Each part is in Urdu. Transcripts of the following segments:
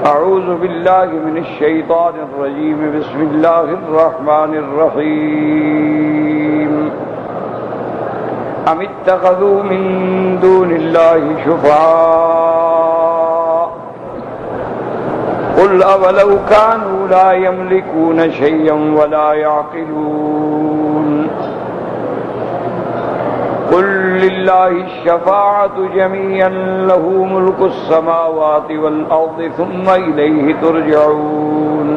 أعوذ بالله من الشيطان الرجيم بسم الله الرحمن الرحيم أم اتخذوا من دون الله شفعاء قل أولو كانوا لا يملكون شيئا ولا يعقلون قل لله الشفاعة جميعا له ملك السماوات والأرض ثم إليه ترجعون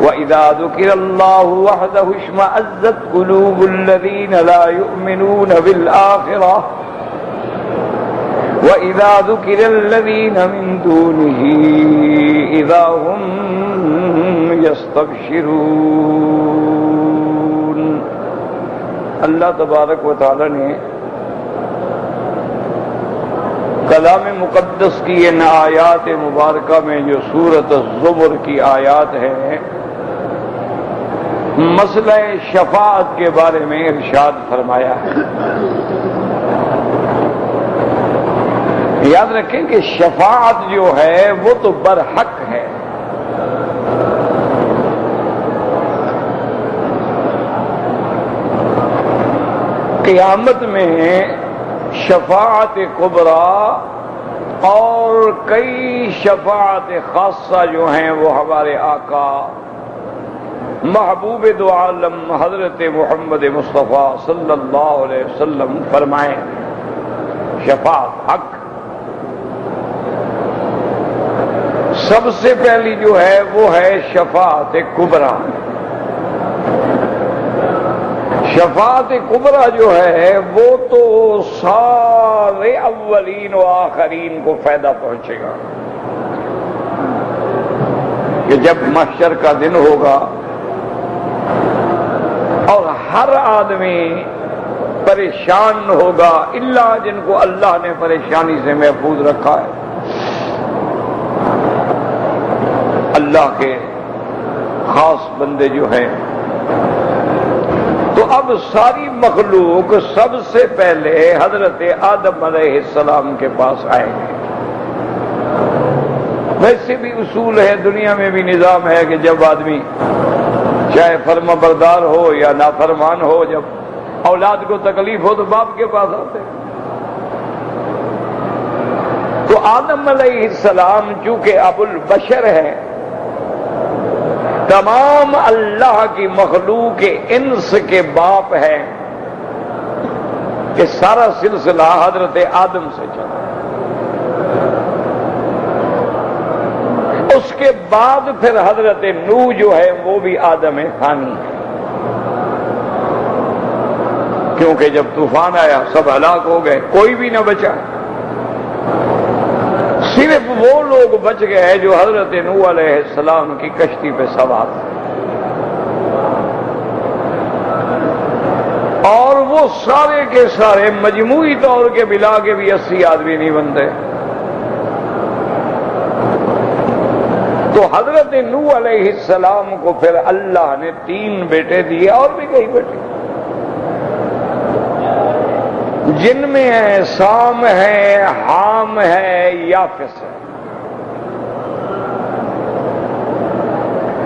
وإذا ذكر الله وحده اشمأزت قلوب الذين لا يؤمنون بالآخرة وإذا ذكر الذين من دونه إذا هم يستبشرون۔ اللہ تبارک و تعالی نے کلام مقدس کی ان آیات مبارکہ میں جو سورۃ الزمر کی آیات ہے مسئلہ شفاعت کے بارے میں ارشاد فرمایا ہے۔ یاد رکھیں کہ شفاعت جو ہے وہ تو برحق ہے، قیامت میں شفاعت کبریٰ اور کئی شفاعت خاصہ جو ہیں وہ ہمارے آقا محبوب دو عالم حضرت محمد مصطفیٰ صلی اللہ علیہ وسلم فرمائیں۔ شفاعت حق سب سے پہلی جو ہے وہ ہے شفاعت کبریٰ۔ شفاعت کبریٰ جو ہے وہ تو سارے اولین و آخرین کو فائدہ پہنچے گا کہ جب محشر کا دن ہوگا اور ہر آدمی پریشان ہوگا الا جن کو اللہ نے پریشانی سے محفوظ رکھا ہے، اللہ کے خاص بندے جو ہیں، تو اب ساری مخلوق سب سے پہلے حضرت آدم علیہ السلام کے پاس آئیں گے۔ ویسے بھی اصول ہے، دنیا میں بھی نظام ہے کہ جب آدمی چاہے فرما بردار ہو یا نافرمان ہو، جب اولاد کو تکلیف ہو تو باپ کے پاس آتے ہیں۔ تو آدم علیہ السلام چونکہ ابو البشر ہے، تمام اللہ کی مخلوق انس کے باپ ہے، کہ سارا سلسلہ حضرت آدم سے چلا۔ اس کے بعد پھر حضرت نوح جو ہے وہ بھی آدم ثانی ہے، کیونکہ جب طوفان آیا سب ہلاک ہو گئے، کوئی بھی نہ بچا، صرف وہ لوگ بچ گئے جو حضرت نوح علیہ السلام کی کشتی پہ سوار تھے، اور وہ سارے کے سارے مجموعی طور کے ملا کے بھی 80 آدمی نہیں بنتے۔ تو حضرت نوح علیہ السلام کو پھر اللہ نے 3 بیٹے دیے، اور بھی کئی بیٹے، جن میں ہے سام ہے، حام ہے، یافس ہے۔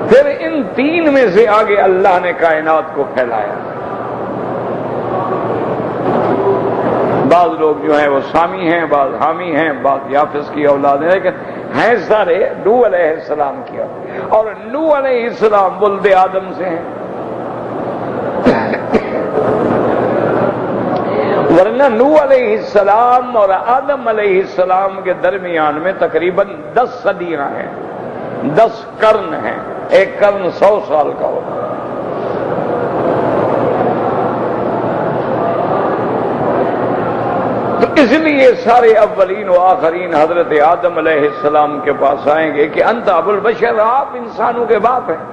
پھر ان 3 میں سے آگے اللہ نے کائنات کو پھیلایا۔ بعض لوگ جو ہیں وہ سامی ہیں، بعض حامی ہیں، بعض یافس کی اولاد ہیں، لیکن ہیں سارے نوح علیہ السلام کی اولاد، اور نوح علیہ السلام ولد آدم سے ہیں، ورنہ نوح علیہ السلام اور آدم علیہ السلام کے درمیان میں تقریباً 10 صدیاں ہیں، 10 قرن ہیں، ایک قرن 100 سال کا ہوگا۔ تو اس لیے سارے اولین و آخرین حضرت آدم علیہ السلام کے پاس آئیں گے کہ انت ابو البشر، آپ انسانوں کے باپ ہیں،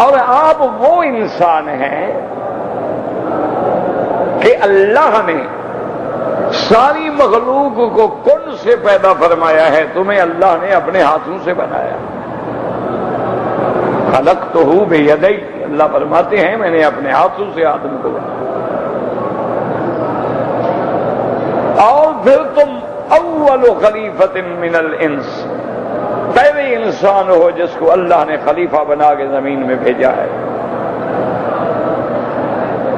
اور آپ وہ انسان ہیں کہ اللہ نے ساری مخلوق کو کن سے پیدا فرمایا ہے، تمہیں اللہ نے اپنے ہاتھوں سے بنایا۔ خلقتہ بیدی، اللہ فرماتے ہیں میں نے اپنے ہاتھوں سے آدم کو بنایا، اور پھر تم اول خلیفۃ من الانس، پہلے انسان ہو جس کو اللہ نے خلیفہ بنا کے زمین میں بھیجا ہے۔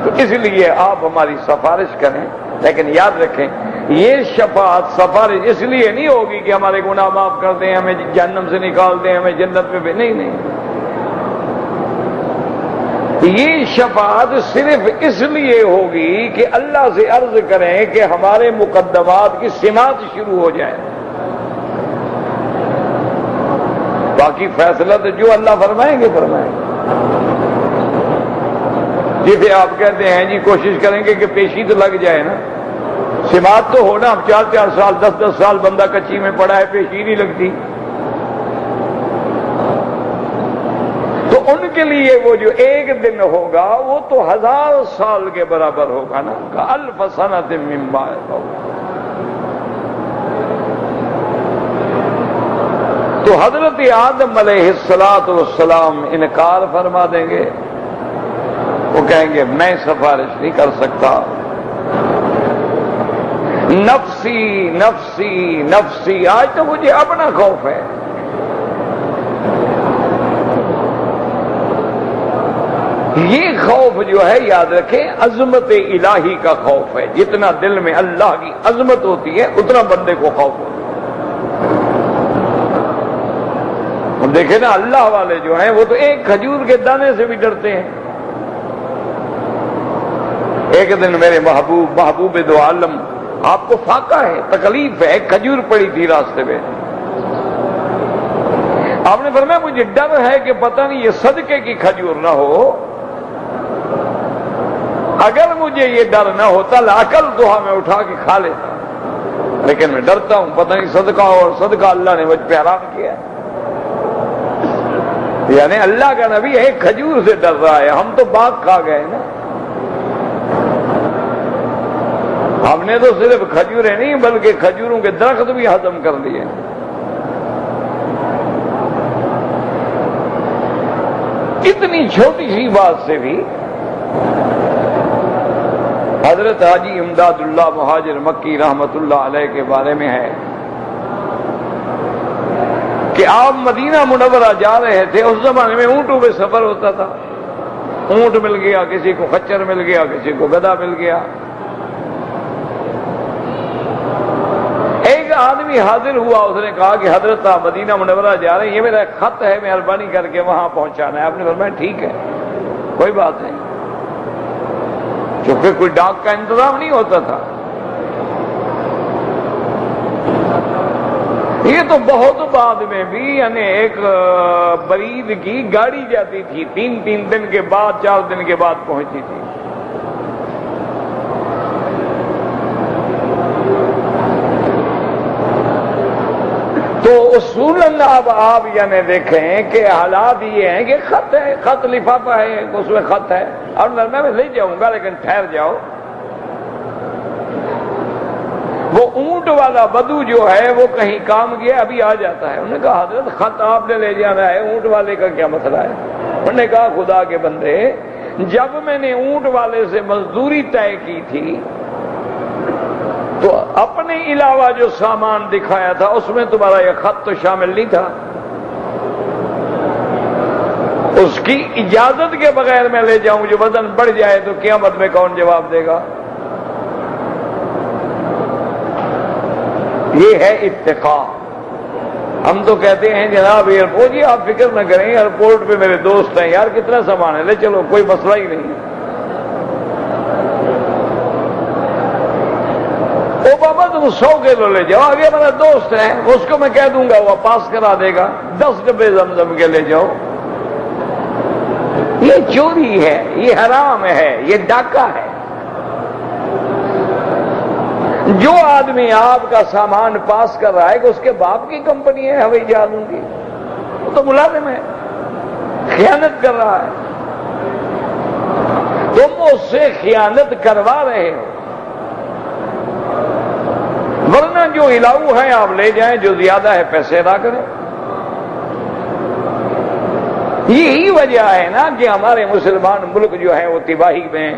تو اس لیے آپ ہماری سفارش کریں، لیکن یاد رکھیں یہ شفاعت سفارش اس لیے نہیں ہوگی کہ ہمارے گناہ معاف کر دیں، ہمیں جہنم سے نکال دیں، ہمیں جنت میں نہیں۔ یہ شفاعت صرف اس لیے ہوگی کہ اللہ سے عرض کریں کہ ہمارے مقدمات کی سماعت شروع ہو جائے۔ باقی فیصلہ تو جو اللہ فرمائیں گے فرمائیں گے۔ جسے آپ کہتے ہیں جی کوشش کریں گے کہ پیشی تو لگ جائے نا، سماعت تو ہونا، اب 4 سال 10 سال بندہ کچی میں پڑا ہے، پیشی نہیں لگتی، تو ان کے لیے وہ جو ایک دن ہوگا وہ تو 1000 سال کے برابر ہوگا نا، الف سنۃ مما یعملون۔ تو حضرت آدم علیہ السلام انکار فرما دیں گے، وہ کہیں گے میں سفارش نہیں کر سکتا، نفسی نفسی نفسی، آج تو مجھے اپنا خوف ہے۔ یہ خوف جو ہے یاد رکھیں عظمت الہی کا خوف ہے، جتنا دل میں اللہ کی عظمت ہوتی ہے اتنا بندے کو خوف ہوتا ہے۔ ہم دیکھیں نا اللہ والے جو ہیں وہ تو ایک کھجور کے دانے سے بھی ڈرتے ہیں۔ ایک دن میرے محبوب دو عالم، آپ کو فاقہ ہے، تکلیف ہے، ایک کھجور پڑی تھی راستے میں، آپ نے فرمایا مجھے ڈر ہے کہ پتہ نہیں یہ صدقے کی کھجور نہ ہو، اگر مجھے یہ ڈر نہ ہوتا لاکل دوہا میں اٹھا کے کھا لیتا، لیکن میں ڈرتا ہوں پتہ نہیں صدقہ ہو، اور صدقہ اللہ نے مجھ پہ حرام کیا ہے۔ یعنی اللہ کا نبی ایک کھجور سے ڈر رہا ہے، ہم تو باغ کھا گئے نا، ہم نے تو صرف کھجوریں نہیں بلکہ کھجوروں کے درخت بھی ہضم کر لیے۔ اتنی چھوٹی سی بات سے بھی حضرت حاجی امداد اللہ مہاجر مکی رحمت اللہ علیہ کے بارے میں ہے کہ آپ مدینہ منورہ جا رہے تھے، اس زمانے میں اونٹوں پہ سفر ہوتا تھا، اونٹ مل گیا، کسی کو خچر مل گیا، کسی کو گدھا مل گیا۔ ایک آدمی حاضر ہوا، اس نے کہا کہ حضرت آپ مدینہ منورہ جا رہے ہیں، یہ میرا خط ہے، مہربانی کر کے وہاں پہنچانا ہے۔ آپ نے فرمایا ٹھیک ہے، کوئی بات نہیں، چونکہ کوئی ڈاک کا انتظام نہیں ہوتا تھا۔ یہ تو بہت بعد میں بھی، یعنی ایک برید کی گاڑی جاتی تھی، 3 دن کے بعد 4 دن کے بعد پہنچی تھی۔ تو اصولاً اب آپ یعنی دیکھیں کہ حالات یہ ہیں کہ خط ہے، خط لفافہ ہے، اس میں خط ہے، اور میں لے جاؤں گا لیکن ٹھہر جاؤ۔ وہ اونٹ والا بدو جو ہے وہ کہیں کام گیا، ابھی آ جاتا ہے۔ انہوں نے کہا حضرت خط آپ نے لے جانا ہے، اونٹ والے کا کیا مسئلہ ہے؟ انہوں نے کہا خدا کے بندے، جب میں نے اونٹ والے سے مزدوری طے کی تھی تو اپنے علاوہ جو سامان دکھایا تھا اس میں تمہارا یہ خط تو شامل نہیں تھا۔ اس کی اجازت کے بغیر میں لے جاؤں، جو وزن بڑھ جائے تو قیامت میں کون جواب دے گا؟ یہ ہے اتقاء۔ ہم تو کہتے ہیں جناب ایئرپورٹ، جی آپ فکر نہ کریں، ایئرپورٹ پہ میرے دوست ہیں، یار کتنا سامان ہے، لے چلو، کوئی مسئلہ ہی نہیں ہے۔ او بابا تم 100 کلو لے جاؤ، آگے میرا دوست ہے، اس کو میں کہہ دوں گا وہ پاس کرا دے گا، 10 ڈبے زمزم کے لے جاؤ۔ یہ چوری ہے، یہ حرام ہے، یہ ڈاکہ ہے۔ جو آدمی آپ کا سامان پاس کر رہا ہے کہ اس کے باپ کی کمپنی ہے ہوائی جہازوں کی، وہ تو ملازم ہے، خیانت کر رہا ہے، تم اس سے خیانت کروا رہے ہو۔ ورنہ جو علاوہ ہے آپ لے جائیں، جو زیادہ ہے پیسے ادا کریں۔ یہی وجہ ہے نا کہ ہمارے مسلمان ملک جو ہے وہ تباہی میں،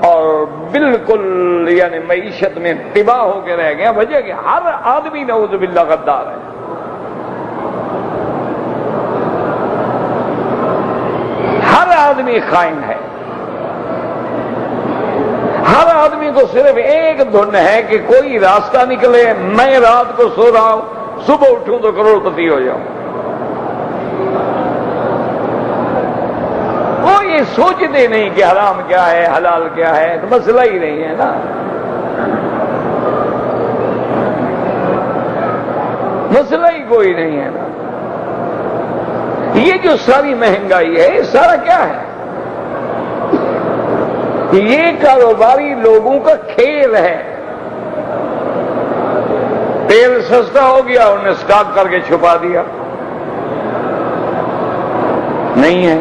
اور بالکل یعنی معیشت میں تباہ ہو کے رہ گئے. وجہ کہ ہر آدمی نعوذ باللہ غدار ہے. ہر آدمی خائن ہے. ہر آدمی کو صرف ایک دھن ہے کہ کوئی راستہ نکلے. میں رات کو سو رہا ہوں, صبح اٹھوں تو کروڑ پتی ہو جاؤں. وہ یہ سوچتے نہیں کہ حرام کیا ہے حلال کیا ہے, تو مسئلہ ہی نہیں ہے نا. مسئلہ ہی کوئی نہیں ہے نا. یہ جو ساری مہنگائی ہے یہ سارا کیا ہے؟ یہ کاروباری لوگوں کا کھیل ہے. تیل سستا ہو گیا, انہوں نے اسٹاک کر کے چھپا دیا. نہیں ہے.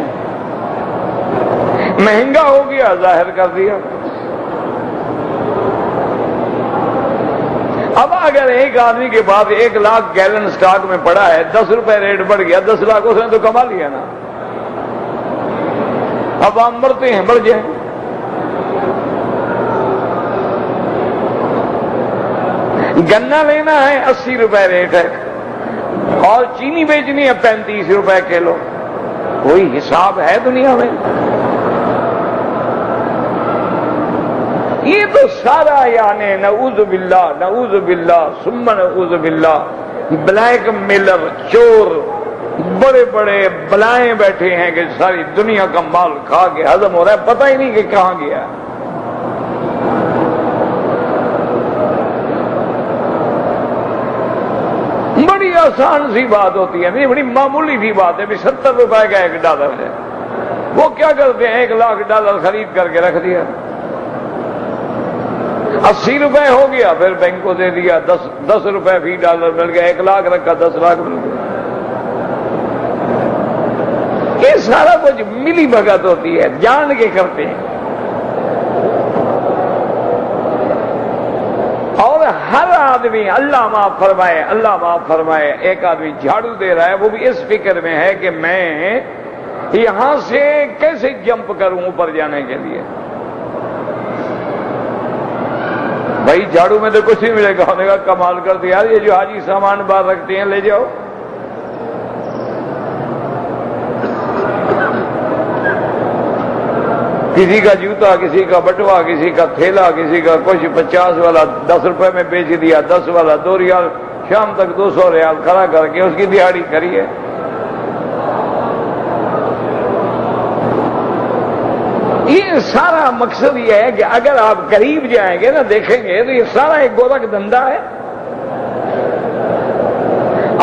مہنگا ہو گیا, ظاہر کر دیا. اب اگر ایک آدمی کے پاس 1 لاکھ گیلن اسٹاک میں پڑا ہے, 10 روپے ریٹ بڑھ گیا, 10 لاکھ اس نے تو کما لیا نا. اب ہم مرتے ہیں, بڑھ جائیں. گنا لینا ہے 80 روپے ریٹ ہے, اور چینی بیچنی ہے 35 روپے کلو. کوئی حساب ہے دنیا میں؟ یہ تو سارا یعنی نعوذ باللہ ثم نعوذ باللہ بلیک میلر, چور, بڑے بڑے بلائیں بیٹھے ہیں کہ ساری دنیا کا مال کھا کے ہضم ہو رہا ہے, پتہ ہی نہیں کہ کہاں گیا. بڑی آسان سی بات ہوتی ہے, نہیں بڑی معمولی سی بات ہے. 70 روپے کا $1 ہے. وہ کیا کرتے ہیں, $1 لاکھ خرید کر کے رکھ دیا. 80 روپے ہو گیا, پھر بینک کو دے دیا. 10 روپے فی ڈالر مل گیا. 1 لاکھ رکھا, 10 لاکھ مل گیا. یہ سارا کچھ ملی بھگت ہوتی ہے, جان کے کرتے ہیں. اور ہر آدمی اللہ معاف فرمائے, اللہ معاف فرمائے, ایک آدمی جھاڑو دے رہا ہے, وہ بھی اس فکر میں ہے کہ میں یہاں سے کیسے جمپ کروں اوپر جانے کے لیے. بھائی جھاڑو میں تو کچھ نہیں ملے گا. ہونے کا کمال کر دیا یار, یہ جو حاجی سامان باہر رکھتے ہیں لے جاؤ. کسی کا جوتا, کسی کا بٹوا, کسی کا تھیلا, کسی کا کچھ 50 والا 10 روپے میں بیچ دیا, 10 والا 2 ریال, شام تک 200 ریال کھڑا کر کے اس کی دہاڑی کری ہے. یہ سارا مقصد یہ ہے کہ اگر آپ قریب جائیں گے نا, دیکھیں گے تو یہ سارا ایک گورکھ دھندا ہے.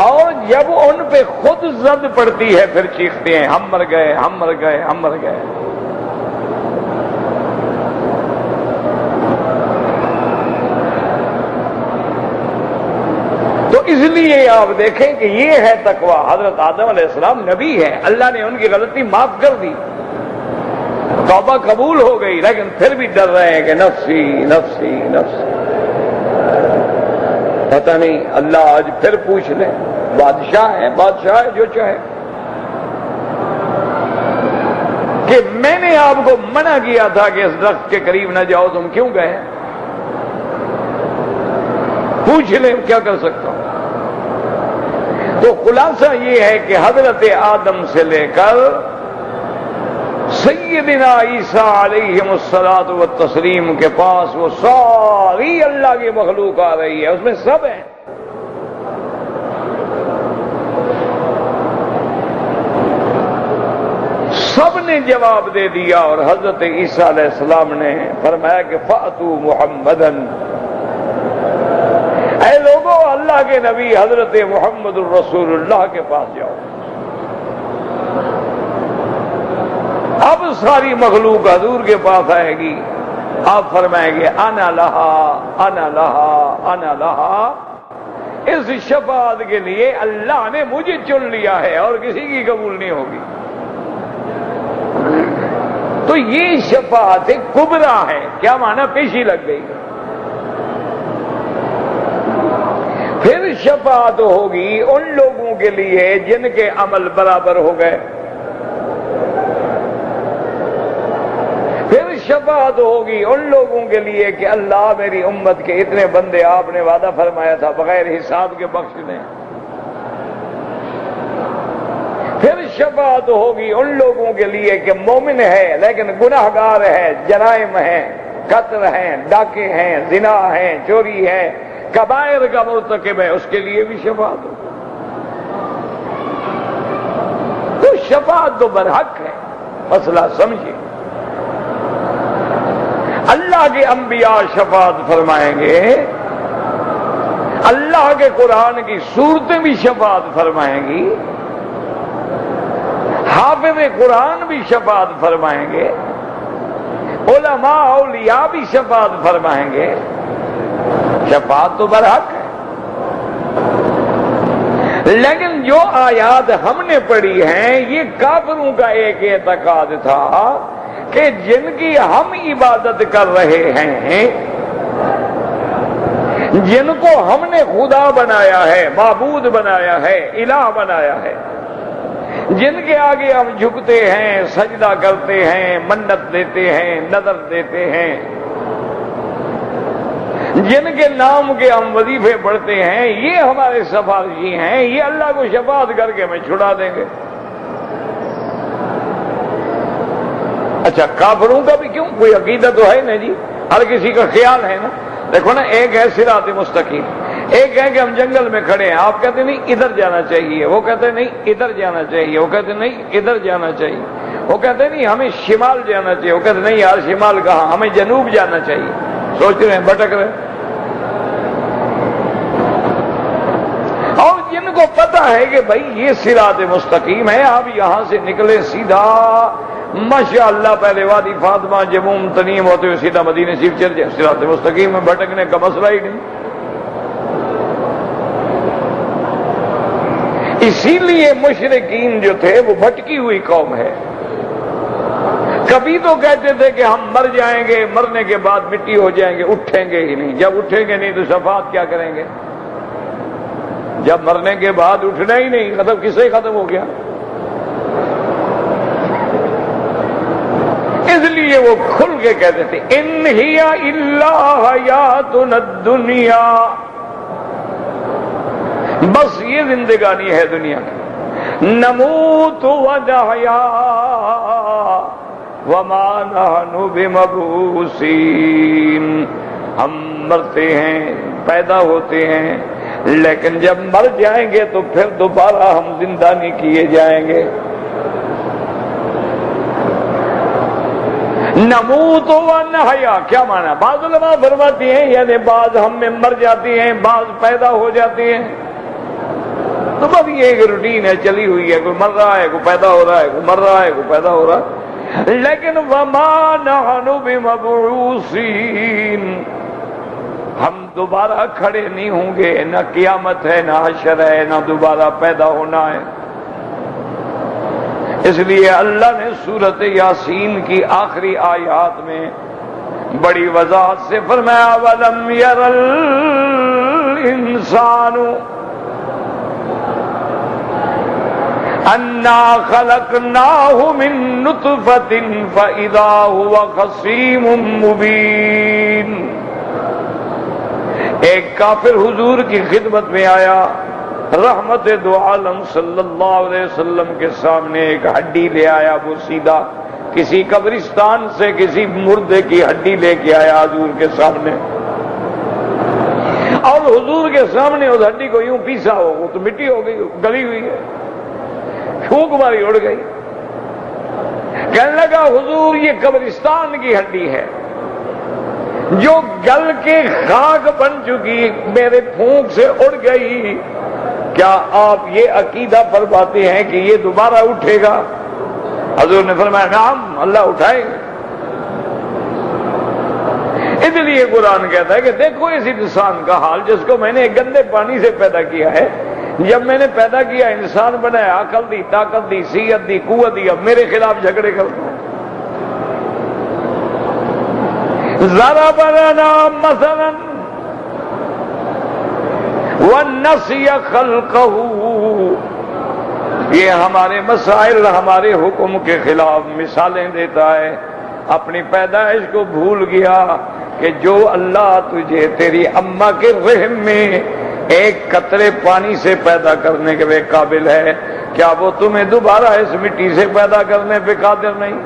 اور جب ان پہ خود زد پڑتی ہے پھر چیختے ہیں ہم مر گئے, ہم مر گئے, ہم مر گئے. تو اس لیے آپ دیکھیں کہ یہ ہے تقویٰ. حضرت آدم علیہ السلام نبی ہے, اللہ نے ان کی غلطی معاف کر دی, توبہ قبول ہو گئی, لیکن پھر بھی ڈر رہے ہیں کہ نفسی نفسی نفسی. پتہ نہیں اللہ آج پھر پوچھ لے. بادشاہ ہے جو چاہے. کہ میں نے آپ کو منع کیا تھا کہ اس درخت کے قریب نہ جاؤ, تم کیوں گئے؟ پوچھ لیں, کیا کر سکتا ہوں. تو خلاصہ یہ ہے کہ حضرت آدم سے لے کر سیدنا عیسیٰ علیہ الصلاۃ والتسلیم کے پاس وہ ساری اللہ کی مخلوق آ رہی ہے, اس میں سب ہیں. سب نے جواب دے دیا, اور حضرت عیسیٰ علیہ السلام نے فرمایا کہ فاتوا محمدن, اے لوگوں اللہ کے نبی حضرت محمد الرسول اللہ کے پاس جاؤ. اب ساری مخلوق حضور کے پاس آئے گی. آپ فرمائیں گے انا لہا انا لہا انا لہا. اس شفاعت کے لیے اللہ نے مجھے چن لیا ہے اور کسی کی قبول نہیں ہوگی. تو یہ شفاعت کبریٰ ہے. کیا معنی؟ پیشی لگ گئی. پھر شفاعت ہوگی ان لوگوں کے لیے جن کے عمل برابر ہو گئے. پھر شفاعت ہوگی ان لوگوں کے لیے کہ اللہ میری امت کے اتنے بندے آپ نے وعدہ فرمایا تھا بغیر حساب کے بخش دیں۔ پھر شفاعت ہوگی ان لوگوں کے لیے کہ مومن ہے لیکن گناہگار ہے، جرائم ہیں، قتل ہیں، ڈاکے ہیں، زنا ہیں، چوری ہے، کبائر کا مرتکب ہے، اس کے لیے بھی شفاعت ہوگی۔ تو شفاعت تو برحق ہے، مسئلہ سمجھیے۔ اللہ کے انبیاء شفاعت فرمائیں گے، اللہ کے قرآن کی سورتیں بھی شفاعت فرمائیں گی، حافظ قرآن بھی شفاعت فرمائیں گے، علماء اولیاء بھی شفاعت فرمائیں گے۔ شفاعت تو برحق ہے، لیکن جو آیات ہم نے پڑھی ہیں یہ کافروں کا ایک اعتقاد تھا کہ جن کی ہم عبادت کر رہے ہیں، جن کو ہم نے خدا بنایا ہے، معبود بنایا ہے، الہ بنایا ہے، جن کے آگے ہم جھکتے ہیں، سجدہ کرتے ہیں، منت دیتے ہیں، نظر دیتے ہیں، جن کے نام کے ہم وظیفے پڑھتے ہیں، یہ ہمارے سفارشی ہیں، یہ اللہ کو شفاعت کر کے ہمیں چھڑا دیں گے۔ اچھا کافروں کا بھی کیوں؟ کوئی عقیدہ تو ہے نا جی، ہر کسی کا خیال ہے نا۔ دیکھو نا، ایک ہے صراط مستقیم، ایک ہے کہ ہم جنگل میں کھڑے ہیں، آپ کہتے ہیں نہیں ادھر جانا چاہیے، وہ کہتے ہیں نہیں ادھر جانا چاہیے، وہ کہتے ہیں نہیں ادھر جانا چاہیے، وہ کہتے ہیں نہیں ہمیں شمال جانا چاہیے، وہ کہتے ہیں نہیں یار شمال کہاں، ہمیں جنوب جانا چاہیے، سوچ رہے ہیں، بھٹک رہے ہیں۔ اور جن کو پتا ہے کہ بھائی یہ صراط مستقیم ہے، آپ یہاں سے نکلے سیدھا ماشاءاللہ پہلے وادی فاطمہ جموم تنیم ہوتے ہوئے سیدھا مدینے شریف چل جائے، صراط مستقیم میں بھٹکنے کا مسئلہ ہی نہیں۔ اسی لیے مشرکین جو تھے وہ بھٹکی ہوئی قوم ہے۔ کبھی تو کہتے تھے کہ ہم مر جائیں گے، مرنے کے بعد مٹی ہو جائیں گے، اٹھیں گے ہی نہیں، جب اٹھیں گے نہیں تو شفاعت کیا کریں گے؟ جب مرنے کے بعد اٹھنا ہی نہیں، ختم کسے ختم ہو گیا۔ اس لیے وہ کھل کے کہتے تھے ان ہی الا حیاتنا الدنیا، بس یہ زندگانی ہے دنیا کی، نموت ونحیا وما نحن بمبعوثین، ہم مرتے ہیں، پیدا ہوتے ہیں، لیکن جب مر جائیں گے تو پھر دوبارہ ہم زندہ نہیں کیے جائیں گے۔ نموت ونحیا کیا معنی؟ بعض علماء فرماتی ہیں یعنی بعض ہم میں مر جاتی ہیں، بعض پیدا ہو جاتی ہیں، تو بس یہ ایک روٹین ہے، چلی ہوئی ہے، کوئی مر رہا ہے، کوئی پیدا ہو رہا ہے، کوئی مر رہا ہے، کوئی پیدا ہو رہا ہے، لیکن وما نحن بمبعوثین، ہم دوبارہ کھڑے نہیں ہوں گے، نہ قیامت ہے، نہ حشر ہے، نہ دوبارہ پیدا ہونا ہے۔ اس لیے اللہ نے سورۃ یاسین کی آخری آیات میں بڑی وضاحت سے فرمایا وَلَمْ يَرَ الْإِنسَانُ أَنَّا خَلَقْنَاهُ مِن نُطْفَةٍ فَإِذَا هُوَ خَصِيمٌ مُبِينٌ۔ ایک کافر حضور کی خدمت میں آیا، رحمت دو عالم صلی اللہ علیہ وسلم کے سامنے ایک ہڈی لے آیا، وہ سیدھا کسی قبرستان سے کسی مردے کی ہڈی لے کے آیا حضور کے سامنے، اور حضور کے سامنے اس ہڈی کو یوں پیسا ہو، وہ تو مٹی ہو گئی، گلی ہوئی ہے، پھونک ماری اڑ گئی۔ کہنے لگا حضور یہ قبرستان کی ہڈی ہے جو گل کے خاک بن چکی، میرے پھونک سے اڑ گئی، کیا آپ یہ عقیدہ فرماتے ہیں کہ یہ دوبارہ اٹھے گا؟ حضور نے فرمایا نعم، اللہ اٹھائے گا۔ اس لیے قرآن کہتا ہے کہ دیکھو اس انسان کا حال جس کو میں نے گندے پانی سے پیدا کیا ہے، جب میں نے پیدا کیا انسان بنایا، عقل دی، طاقت دی، صحت دی، قوت دی، اب میرے خلاف جھگڑے کرتا ہے۔ ضرب لنا مثلا وَنَسِيَ خَلْقَهُ، یہ ہمارے مسائل، ہمارے حکم کے خلاف مثالیں دیتا ہے، اپنی پیدائش کو بھول گیا کہ جو اللہ تجھے تیری اماں کے رحم میں ایک قطرے پانی سے پیدا کرنے کے قابل ہے، کیا وہ تمہیں دوبارہ اس مٹی سے پیدا کرنے پہ قادر نہیں؟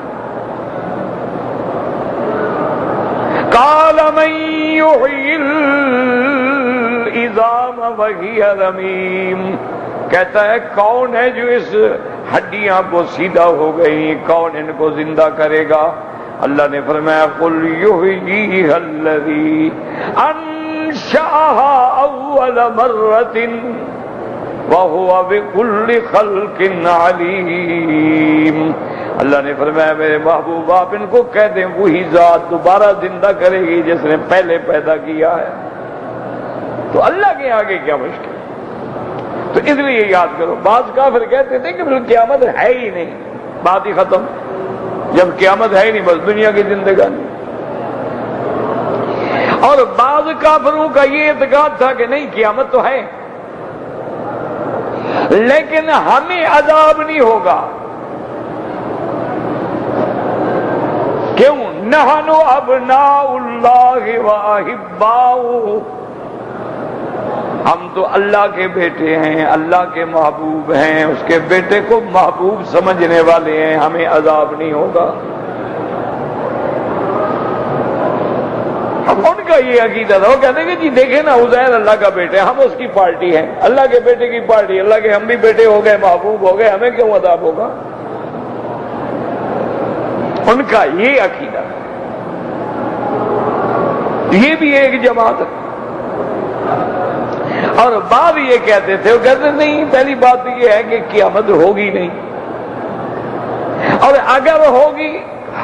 قال من يحيي العظام وهي رميم، کہتا ہے کون ہے جو اس ہڈیاں کو سیدھا ہو گئی، کون ان کو زندہ کرے گا؟ اللہ نے فرمایا قل يحييها الذي انشأها اول مرة وهو بكل خلق عليم۔ اللہ نے فرمایا میرے محبوب آپ ان کو کہہ دیں وہی ذات دوبارہ زندہ کرے گی جس نے پہلے پیدا کیا ہے۔ تو اللہ کے آگے کیا مشکل؟ تو اس لیے یاد کرو، بعض کافر کہتے تھے کہ قیامت ہے ہی نہیں، بات ہی ختم، جب قیامت ہے ہی نہیں بس دنیا کی زندگانی۔ اور بعض کافروں کا یہ اعتقاد تھا کہ نہیں قیامت تو ہے لیکن ہمیں عذاب نہیں ہوگا۔ کیوں؟ نحن ابناء اللہ واحباؤہ، ہم تو اللہ کے بیٹے ہیں، اللہ کے محبوب ہیں، اس کے بیٹے کو محبوب سمجھنے والے ہیں، ہمیں عذاب نہیں ہوگا۔ ان کا یہ عقیدہ تھا، وہ کہتے ہیں کہ جی دیکھیں نا عزیر اللہ کا بیٹے، ہم اس کی پارٹی ہیں، اللہ کے بیٹے کی پارٹی، اللہ کے ہم بھی بیٹے ہو گئے، محبوب ہو گئے، ہمیں کیوں عذاب ہوگا؟ ان کا یہ عقیدہ، یہ بھی ایک جماعت ہے۔ اور بعض یہ کہتے تھے، وہ کہتے نہیں پہلی بات تو یہ ہے کہ قیامت ہوگی نہیں، اور اگر ہوگی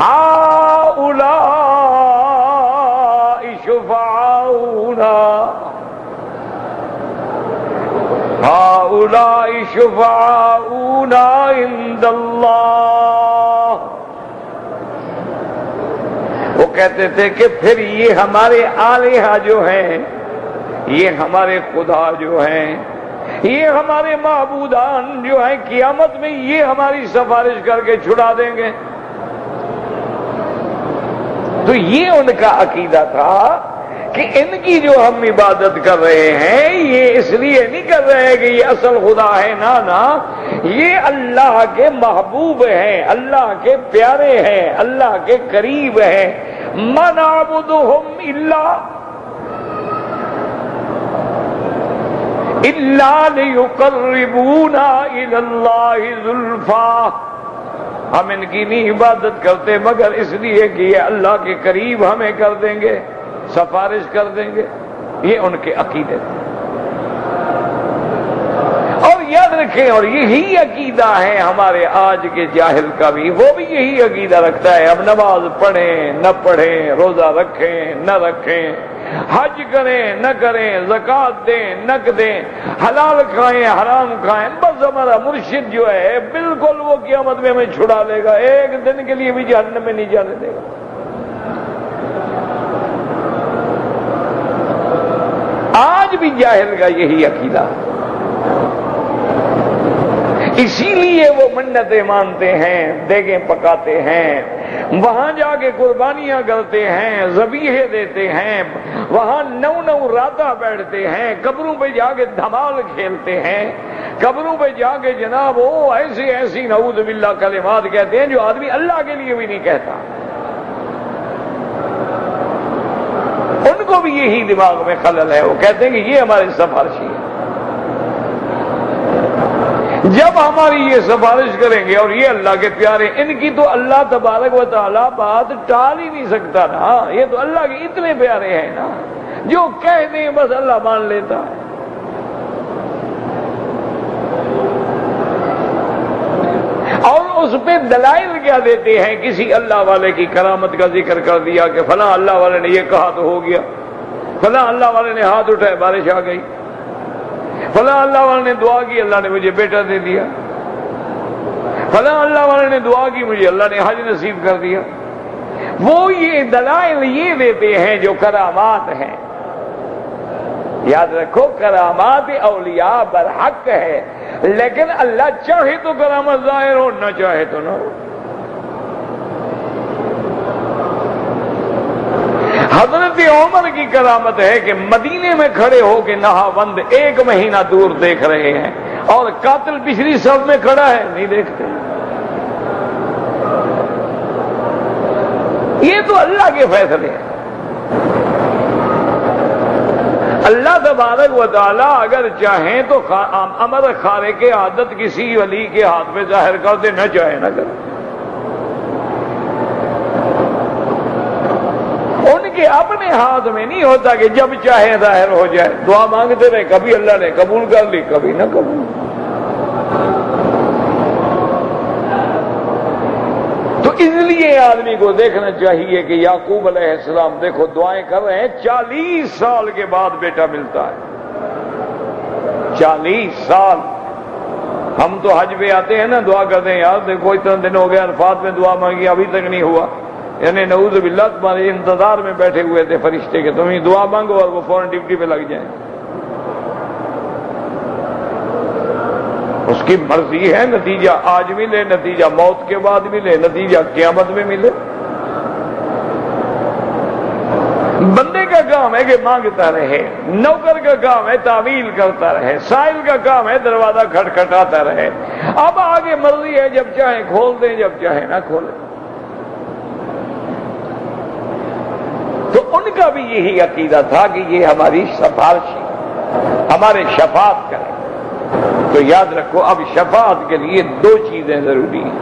ہؤلاء شفعاؤنا، ہؤلاء شفعاؤنا عند اللہ، وہ کہتے تھے کہ پھر یہ ہمارے آلہہ جو ہیں، یہ ہمارے خدا جو ہیں، یہ ہمارے معبودان جو ہیں، قیامت میں یہ ہماری سفارش کر کے چھڑا دیں گے۔ تو یہ ان کا عقیدہ تھا کہ ان کی جو ہم عبادت کر رہے ہیں یہ اس لیے نہیں کر رہے ہیں کہ یہ اصل خدا ہے، نہ یہ اللہ کے محبوب ہیں، اللہ کے پیارے ہیں، اللہ کے قریب ہیں۔ ما نعبدہم الا لیقربونا الی اللہ زلفیٰ، ہم ان کی نہیں عبادت کرتے مگر اس لیے کہ یہ اللہ کے قریب ہمیں کر دیں گے، سفارش کر دیں گے۔ یہ ان کے عقیدے تھے۔ اور یاد رکھیں، اور یہی عقیدہ ہے ہمارے آج کے جاہل کا بھی، وہ بھی یہی عقیدہ رکھتا ہے۔ اب نماز پڑھیں نہ پڑھیں، روزہ رکھیں نہ رکھیں، حج کریں نہ کریں، زکوٰۃ دیں نہ دیں، حلال کھائیں حرام کھائیں، بس ہمارا مرشد جو ہے بالکل وہ قیامت میں ہمیں چھڑا لے گا، ایک دن کے لیے بھی جہنم میں نہیں جانے دے گا۔ آج بھی جاہل کا یہی عقیدہ، اسی لیے وہ منتیں مانتے ہیں، دیگیں پکاتے ہیں، وہاں جا کے قربانیاں کرتے ہیں، ذبیحے دیتے ہیں، وہاں 9 راتیں بیٹھتے ہیں، قبروں پہ جا کے دھمال کھیلتے ہیں، قبروں پہ جا کے جناب وہ ایسی نعوذ باللہ کلمات کہتے ہیں جو آدمی اللہ کے لیے بھی نہیں کہتا۔ ان کو بھی یہی دماغ میں خلل ہے، وہ کہتے ہیں کہ یہ ہمارے سفارشی ہے، جب ہماری یہ سفارش کریں گے اور یہ اللہ کے پیارے، ان کی تو اللہ تبارک و تعالیٰ بات ٹال ہی نہیں سکتا نا، یہ تو اللہ کے اتنے پیارے ہیں نا، جو کہہ دیں بس اللہ مان لیتا ہے۔ اور اس پہ دلائل کیا دیتے ہیں؟ کسی اللہ والے کی کرامت کا ذکر کر دیا کہ فلاں اللہ والے نے یہ کہا تو ہو گیا، فلاں اللہ والے نے ہاتھ اٹھائے بارش آ گئی، فلاں اللہ والے نے دعا کی اللہ نے مجھے بیٹا دے دیا، فلاں اللہ والے نے دعا کی مجھے اللہ نے حج نصیب کر دیا۔ وہ یہ دلائل یہ دیتے ہیں جو کرامات ہیں۔ یاد رکھو کرامات اولیاء برحق ہے، لیکن اللہ چاہے تو کرامت ظاہر ہو، نہ چاہے تو نہ ہو۔ حضرت عمر کی کرامت ہے کہ مدینے میں کھڑے ہو کے نہا بند 1 مہینہ دور دیکھ رہے ہیں، اور قاتل پچھلی صف میں کھڑا ہے، نہیں دیکھتے۔ یہ تو اللہ کے فیصلے ہیں۔ اللہ تبارک و تعالی اگر چاہیں تو امر خارق عادت کسی ولی کے ہاتھ میں ظاہر کر دے، نہ چاہے نہ کرے۔ ان کے اپنے ہاتھ میں نہیں ہوتا کہ جب چاہے ظاہر ہو جائے۔ دعا مانگتے رہے، کبھی اللہ نے قبول کر لی، کبھی نہ قبول۔ تو اس لیے آدمی کو دیکھنا چاہیے کہ یعقوب علیہ السلام دیکھو دعائیں کر رہے ہیں، 40 سال کے بعد بیٹا ملتا ہے۔ 40 سال۔ ہم تو حج پہ آتے ہیں نا، دعا کرتے ہیں، یار دیکھو اتنا دن ہو گیا عرفات میں دعا مانگی، ابھی تک نہیں ہوا۔ یعنی نعوذ باللہ تمہارے انتظار میں بیٹھے ہوئے تھے فرشتے کے، تمہیں دعا مانگو اور وہ فوراً ڈیوٹی پہ لگ جائیں۔ اس کی مرضی ہے، نتیجہ آج ملے، نتیجہ موت کے بعد ملے، نتیجہ قیامت میں ملے۔ بندے کا کام ہے کہ مانگتا رہے، نوکر کا کام ہے تعویل کرتا رہے، سائل کا کام ہے دروازہ کھٹکھٹاتا رہے۔ اب آگے مرضی ہے، جب چاہیں کھول دیں، جب چاہیں نہ کھولیں۔ تو ان کا بھی یہی عقیدہ تھا کہ یہ ہماری سفارشی، ہمارے شفاعت کریں۔ تو یاد رکھو، اب شفاعت کے لیے 2 چیزیں ضروری ہیں،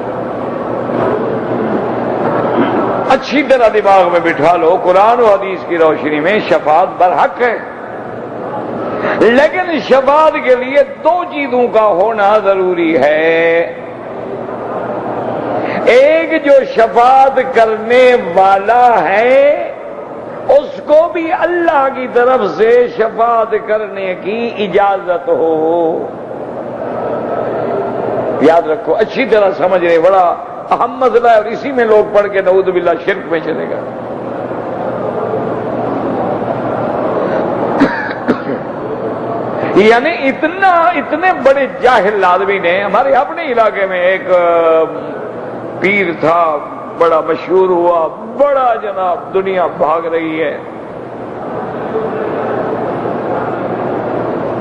اچھی طرح دماغ میں بٹھا لو۔ قرآن و حدیث کی روشنی میں شفاعت برحق ہے، لیکن شفاعت کے لیے 2 چیزوں کا ہونا ضروری ہے۔ ایک جو شفاعت کرنے والا ہے اس کو بھی اللہ کی طرف سے شفاعت کرنے کی اجازت ہو۔ یاد رکھو، اچھی طرح سمجھ رہے، بڑا اہم مسئلہ ہے، اور اسی میں لوگ پڑھ کے نعوذ باللہ شرک میں چلے گا۔ یعنی اتنے بڑے جاہل آدمی نے، ہمارے اپنے علاقے میں ایک پیر تھا، بڑا مشہور ہوا، بڑا جناب دنیا بھاگ رہی ہے،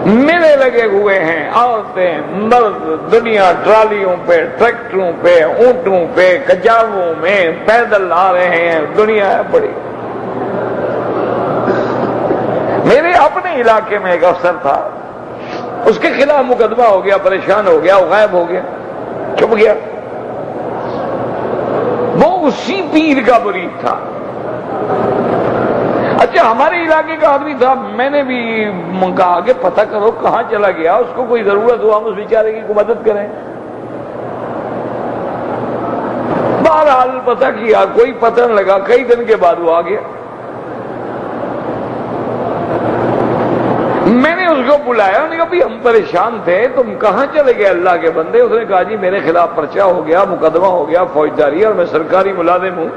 میلے لگے ہوئے ہیں، عورتیں مرد دنیا ٹرالیوں پہ، ٹریکٹروں پہ، اونٹوں پہ، کجاووں میں پیدل آ رہے ہیں، دنیا ہے بڑی۔ میرے اپنے علاقے میں ایک افسر تھا، اس کے خلاف مقدمہ ہو گیا، پریشان ہو گیا، وہ غائب ہو گیا، چھپ گیا۔ وہ اسی پیر کا مرید تھا۔ اچھا، ہمارے علاقے کا آدمی تھا، میں نے بھی کہا کہ پتہ کرو کہاں چلا گیا، اس کو کوئی ضرورت ہو، ہم اس بیچارے کی مدد کریں۔ بہرحال پتہ کیا، کوئی پتہ نہ لگا، کئی دن کے بعد وہ آ گیا۔ میں نے اس کو بلایا، انہوں نے کہا بھی ہم پریشان تھے، تم کہاں چلے گئے اللہ کے بندے؟ اس نے کہا جی میرے خلاف پرچہ ہو گیا، مقدمہ ہو گیا، فوجداری، اور میں سرکاری ملازم ہوں،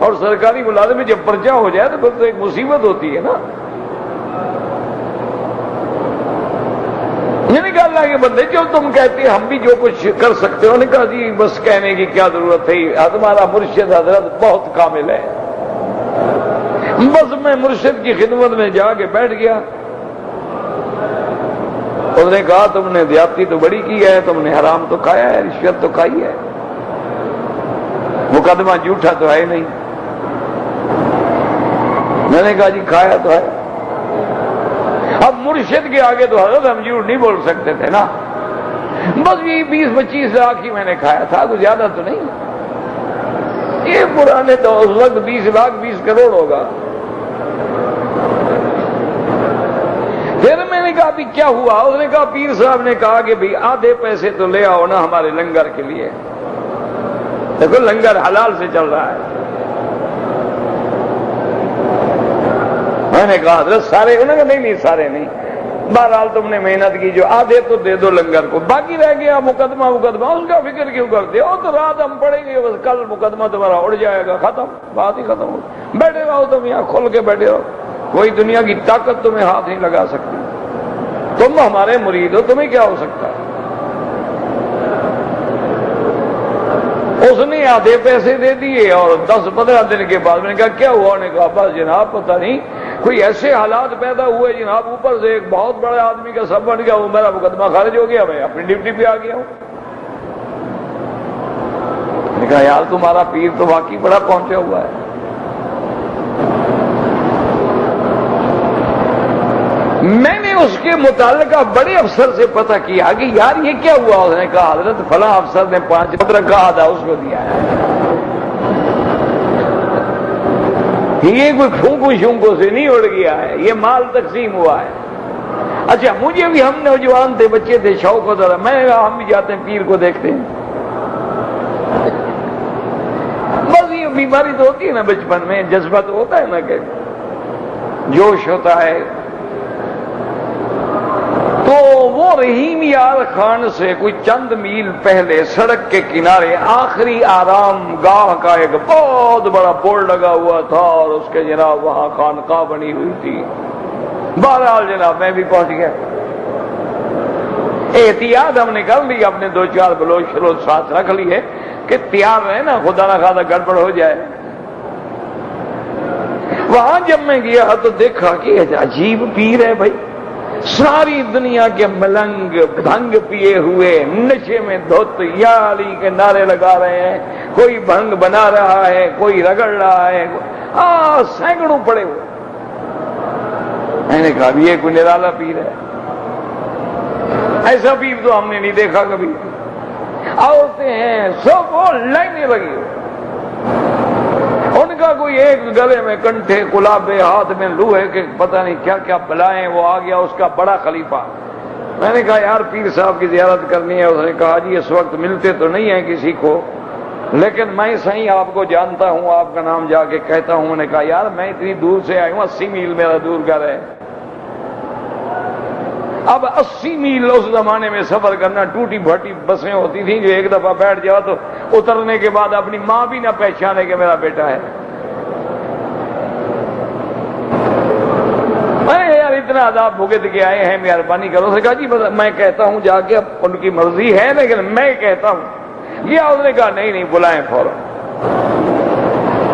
اور سرکاری ملازم میں جب پرچہ ہو جائے تو پھر تو ایک مصیبت ہوتی ہے نا۔ میں نے کہا اللہ کے بندے جو تم کہتے ہیں ہم بھی جو کچھ کر سکتے ہو۔ انہوں نے کہا جی بس کہنے کی کیا ضرورت تھی، تمہارا مرشد حضرت بہت کامل ہے۔ بس میں مرشد کی خدمت میں جا کے بیٹھ گیا۔ اس نے کہا تم نے زیادتی تو بڑی کی ہے، تم نے حرام تو کھایا ہے، رشوت تو کھائی ہے، مقدمہ جھوٹا تو ہے نہیں۔ میں نے کہا جی کھایا تو ہے۔ اب مرشد کے آگے تو حضرت ہم جھوٹ نہیں بول سکتے تھے نا، بس یہ 20-25 لاکھ ہی میں نے کھایا تھا، کوئی زیادہ تو نہیں۔ یہ پرانے تو اس وقت 20 لاکھ 20 کروڑ ہوگا۔ پھر میں نے کہا بھی کیا ہوا؟ اس نے کہا پیر صاحب نے کہا کہ بھی آدھے پیسے تو لے آؤ نا ہمارے لنگر کے لیے، دیکھو لنگر حلال سے چل رہا ہے۔ میں نے کہا حضرت سارے؟ انہوں نے کہا نہیں سارے نہیں، بہرحال تم نے محنت کی، جو آدھے تو دے دو لنگر کو، باقی رہ گیا مقدمہ اس کا فکر کیوں کرتے ہو؟ تو رات ہم پڑھیں گے، بس کل مقدمہ تمہارا اڑ جائے گا، ختم، بات ہی ختم ہو۔ بیٹھے رہو تم یہاں، کھول کے بیٹھے رہو، کوئی دنیا کی طاقت تمہیں ہاتھ نہیں لگا سکتی، تم ہمارے مرید ہو، تمہیں کیا ہو سکتا ہے؟ اس نے آدھے پیسے دے دیے اور 10-15 دن کے بعد میں نے کہا کیا ہوا؟ نے کہا بس جناب پتہ نہیں کوئی ایسے حالات پیدا ہوئے جناب، اوپر سے ایک بہت بڑے آدمی کا سب بن گیا، وہ میرا مقدمہ خارج ہو گیا، میں اپنی ڈیوٹی پہ آ گیا ہوں۔ میں نے کہا یار تمہارا پیر تو واقعی بڑا پہنچا ہوا ہے۔ میں نے اس کے متعلقہ بڑے افسر سے پتہ کیا کہ یار یہ کیا ہوا؟ اس نے کہا حضرت فلاں افسر نے 5 رکھا آدھا اس کو دیا ہے، یہ کوئی پھونکو شونکو سے نہیں اڑ گیا ہے، یہ مال تقسیم ہوا ہے۔ اچھا مجھے بھی، ہم نوجوان تھے، بچے تھے، شوق ہوتا تھا، میں نے کہا ہم بھی جاتے ہیں پیر کو دیکھتے ہیں۔ بس یہ بیماری تو ہوتی ہے نا بچپن میں، جذبہ تو ہوتا ہے نا کہ جوش ہوتا ہے۔ تو وہ رحیم یار خان سے کوئی چند میل پہلے سڑک کے کنارے آخری آرام گاہ کا ایک بہت بڑا بورڈ لگا ہوا تھا، اور اس کے جناب وہاں خانقاہ بنی ہوئی تھی۔ بہرحال جناب میں بھی پہنچ گیا، احتیاط ہم نے کر لی، اپنے 2-4 بلوچ شلوچ ساتھ رکھ لیے کہ تیار رہے نا، خدا نہ خواستہ گڑبڑ ہو جائے۔ وہاں جب میں گیا تو دیکھا کہ عجیب پیر ہے بھائی، ساری دنیا کے ملنگ بھنگ پیے ہوئے نشے میں دھت یا علی کے نعرے لگا رہے ہیں، کوئی بھنگ بنا رہا ہے، کوئی رگڑ رہا ہے، سینکڑوں پڑے ہوئے۔ میں نے کہا یہ کوئی نرالا پیر ہے، ایسا پیر تو ہم نے نہیں دیکھا کبھی۔ عورتیں ہیں سب وہ لائنیں لگی ہوئی، ان کا کوئی ایک گلے میں کنٹھے، کلابے، ہاتھ میں لوہے کے پتہ نہیں کیا کیا بلائیں۔ وہ آ گیا اس کا بڑا خلیفہ۔ میں نے کہا یار پیر صاحب کی زیارت کرنی ہے۔ اس نے کہا جی اس وقت ملتے تو نہیں ہیں کسی کو، لیکن میں صحیح آپ کو جانتا ہوں، آپ کا نام جا کے کہتا ہوں۔ میں نے کہا یار میں اتنی دور سے آئی ہوں، 80 میل میرا دور گھر ہے۔ اب 80 میل اس زمانے میں سفر کرنا، ٹوٹی بھٹی بسیں ہوتی تھیں جو ایک دفعہ بیٹھ جاؤ تو اترنے کے بعد اپنی ماں بھی نہ پہچانے کہ میرا بیٹا ہے۔ میں یار اتنا عذاب بھگت کے آئے ہیں، مہربانی کرو۔ اس نے کہا جی میں کہتا ہوں جا کے، اب ان کی مرضی ہے لیکن میں کہتا ہوں یہ۔ اس نے کہا نہیں بلائیں فوراً۔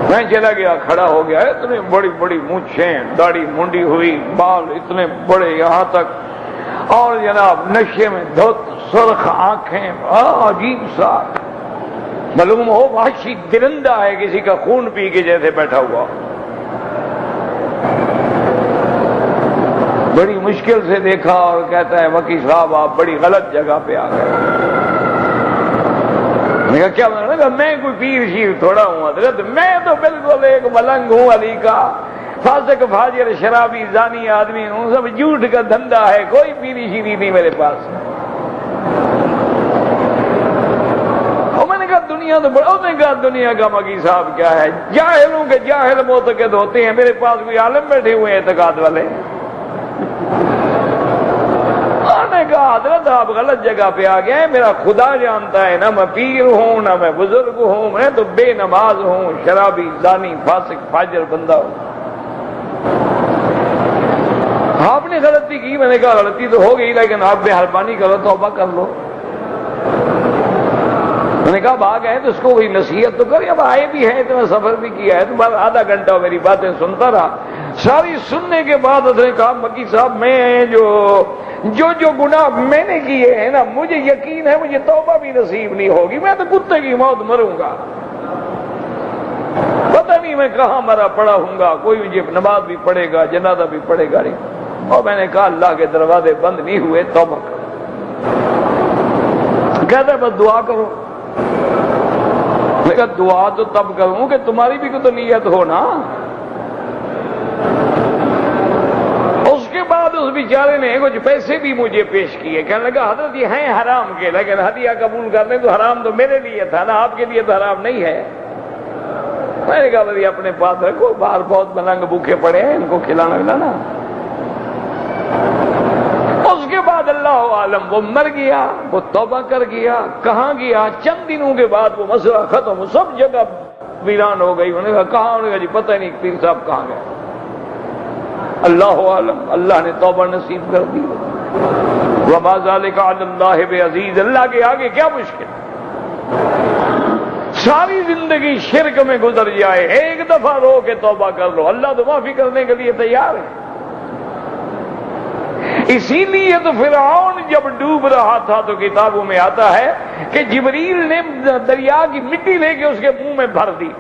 میں چلا گیا، کھڑا ہو گیا، اتنے بڑی بڑی مونچھیں، داڑھی منڈی ہوئی، بال اتنے بڑے یہاں تک، اور جناب نشے میں دھت، سرخ آنکھیں، عجیب سا، معلوم ہو وحشی درندہ ہے، کسی کا خون پی کے جیسے بیٹھا ہوا۔ بڑی مشکل سے دیکھا اور کہتا ہے وکیل صاحب آپ بڑی غلط جگہ پہ آ گئے۔ میں کہا کیا بنا؟ کہ میں کوئی پیر شیر تھوڑا ہوں حضرت، میں تو بالکل ایک ملنگ ہوں علی کا، فاسق فاجر شرابی زانی آدمی ہوں، سب جھوٹ کا دھندا ہے، کوئی پیری شیری نہیں میرے پاس۔ اور میں نے کہا دنیا تو بڑا، نے کہا دنیا کا مکی صاحب کیا ہے، جاہلوں کے جاہل معتقد ہوتے ہیں، میرے پاس کوئی عالم بیٹھے ہوئے ہیں اعتقاد والے۔ نے کہا حضرت آپ غلط جگہ پہ آ گئے ہیں، میرا خدا جانتا ہے نہ میں پیر ہوں نہ میں بزرگ ہوں، میں تو بے نماز ہوں، شرابی زانی فاسق فاجر بندہ ہوں۔ آپ نے غلطی کی۔ میں نے کہا غلطی تو ہو گئی لیکن آپ مہربانی کرو توبہ کر لو۔ میں نے کہا اب آ گئے تو اس کو کوئی نصیحت تو کریں، اب آئے بھی ہیں، اتنا سفر بھی کیا ہے، تو بس آدھا گھنٹہ میری باتیں سنتا رہا۔ ساری سننے کے بعد اس نے کہا مکی صاحب میں جو گناہ میں نے کیے ہیں نا، مجھے یقین ہے مجھے توبہ بھی نصیب نہیں ہوگی، میں تو کتے کی موت مروں گا، پتہ نہیں میں کہاں مرا پڑا ہوں گا، کوئی مجھے نماز بھی پڑھے گا، جنازہ بھی پڑھے گا نہیں۔ اور میں نے کہا اللہ کے دروازے بند نہیں ہوئے، توبہ کرو۔ کہتا ہے بس دعا کرو۔ میں کہا دعا تو تب کروں کہ تمہاری بھی تو نیت ہو نا۔ اس کے بعد اس بیچارے نے کچھ پیسے بھی مجھے پیش کیے، کہنے لگا حضرت یہ ہیں حرام کے، لیکن ہدیہ قبول کر لیں تو حرام تو میرے لیے تھا نا، آپ کے لیے تو حرام نہیں ہے۔ میں نے کہا بھائی اپنے پاس رکھو، باہر بہت ملنگ بھوکے پڑے ہیں، ان کو کھلانا کھلانا۔ اس کے بعد اللہ عالم وہ مر گیا، وہ توبہ کر گیا، کہاں گیا؟ چند دنوں کے بعد وہ مسئلہ ختم، سب جگہ ویران ہو گئی۔ انہوں نے کہا کہاں؟ انہوں نے کہا جی پتہ نہیں پیر صاحب کہاں گئے۔ اللہ عالم، اللہ نے توبہ نصیب کر دی۔ وما ذلک علی اللہ بعزیز، اللہ کے آگے کیا مشکل۔ ساری زندگی شرک میں گزر جائے، ایک دفعہ رو کے توبہ کر لو، اللہ تو معافی کرنے کے لیے تیار ہے۔ اسی لیے تو فرعون جب ڈوب رہا تھا تو کتابوں میں آتا ہے کہ جبریل نے دریا کی مٹی لے کے اس کے منہ میں بھر دی۔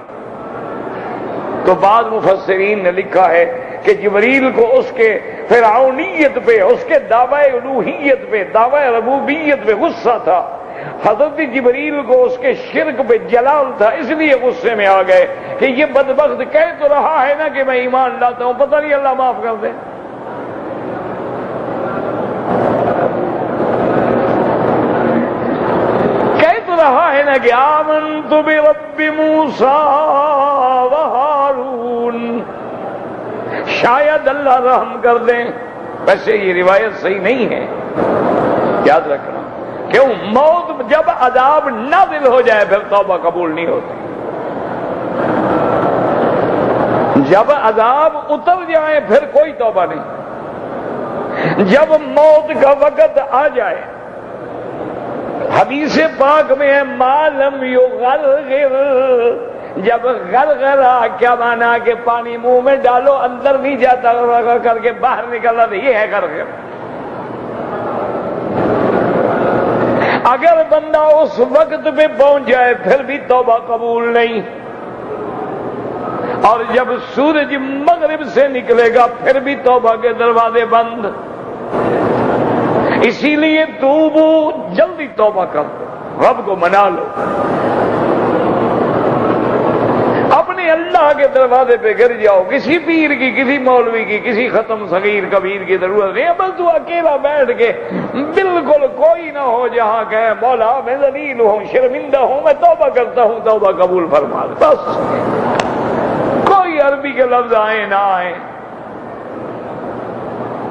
تو بعض مفسرین نے لکھا ہے کہ جبریل کو اس کے فرعونیت پہ، اس کے دعوی الوہیت پہ، دعوی ربوبیت پہ غصہ تھا۔ حضرت جبریل کو اس کے شرک پہ جلال تھا، اس لیے غصے میں آ گئے کہ یہ بدبخت کہہ تو رہا ہے نا کہ میں ایمان لاتا ہوں، پتہ نہیں اللہ معاف کر دے۔ کہہ تو رہا ہے نا کہ آمنت برب موسیٰ و ہارون، شاید اللہ رحم کر دیں۔ ویسے یہ روایت صحیح نہیں ہے، یاد رکھنا۔ کیوں؟ موت جب عذاب نازل ہو جائے پھر توبہ قبول نہیں ہوتی، جب عذاب اتر جائے پھر کوئی توبہ نہیں۔ جب موت کا وقت آ جائے، حدیث پاک میں ہے ما لم یغرغر، جب غرغرہ کیا مانا کہ پانی منہ میں ڈالو اندر نہیں جاتا کر کے باہر نکلا، تو یہ ہے غرغر۔ اگر بندہ اس وقت پہ پہنچ جائے پھر بھی توبہ قبول نہیں، اور جب سورج مغرب سے نکلے گا پھر بھی توبہ کے دروازے بند۔ اسی لیے توبو، جلدی توبہ کر دو، رب کو منا لو، اپنے اللہ کے دروازے پہ گر جاؤ۔ کسی پیر کی، کسی مولوی کی، کسی ختم صغیر کبیر کی ضرورت نہیں ہے، بس تو اکیلا بیٹھ کے بالکل کوئی نہ ہو جہاں کہے مولا میں ذلیل ہوں، شرمندہ ہوں، میں توبہ کرتا ہوں، توبہ قبول فرما دے، بس۔ کوئی عربی کے لفظ آئے نہ آئے،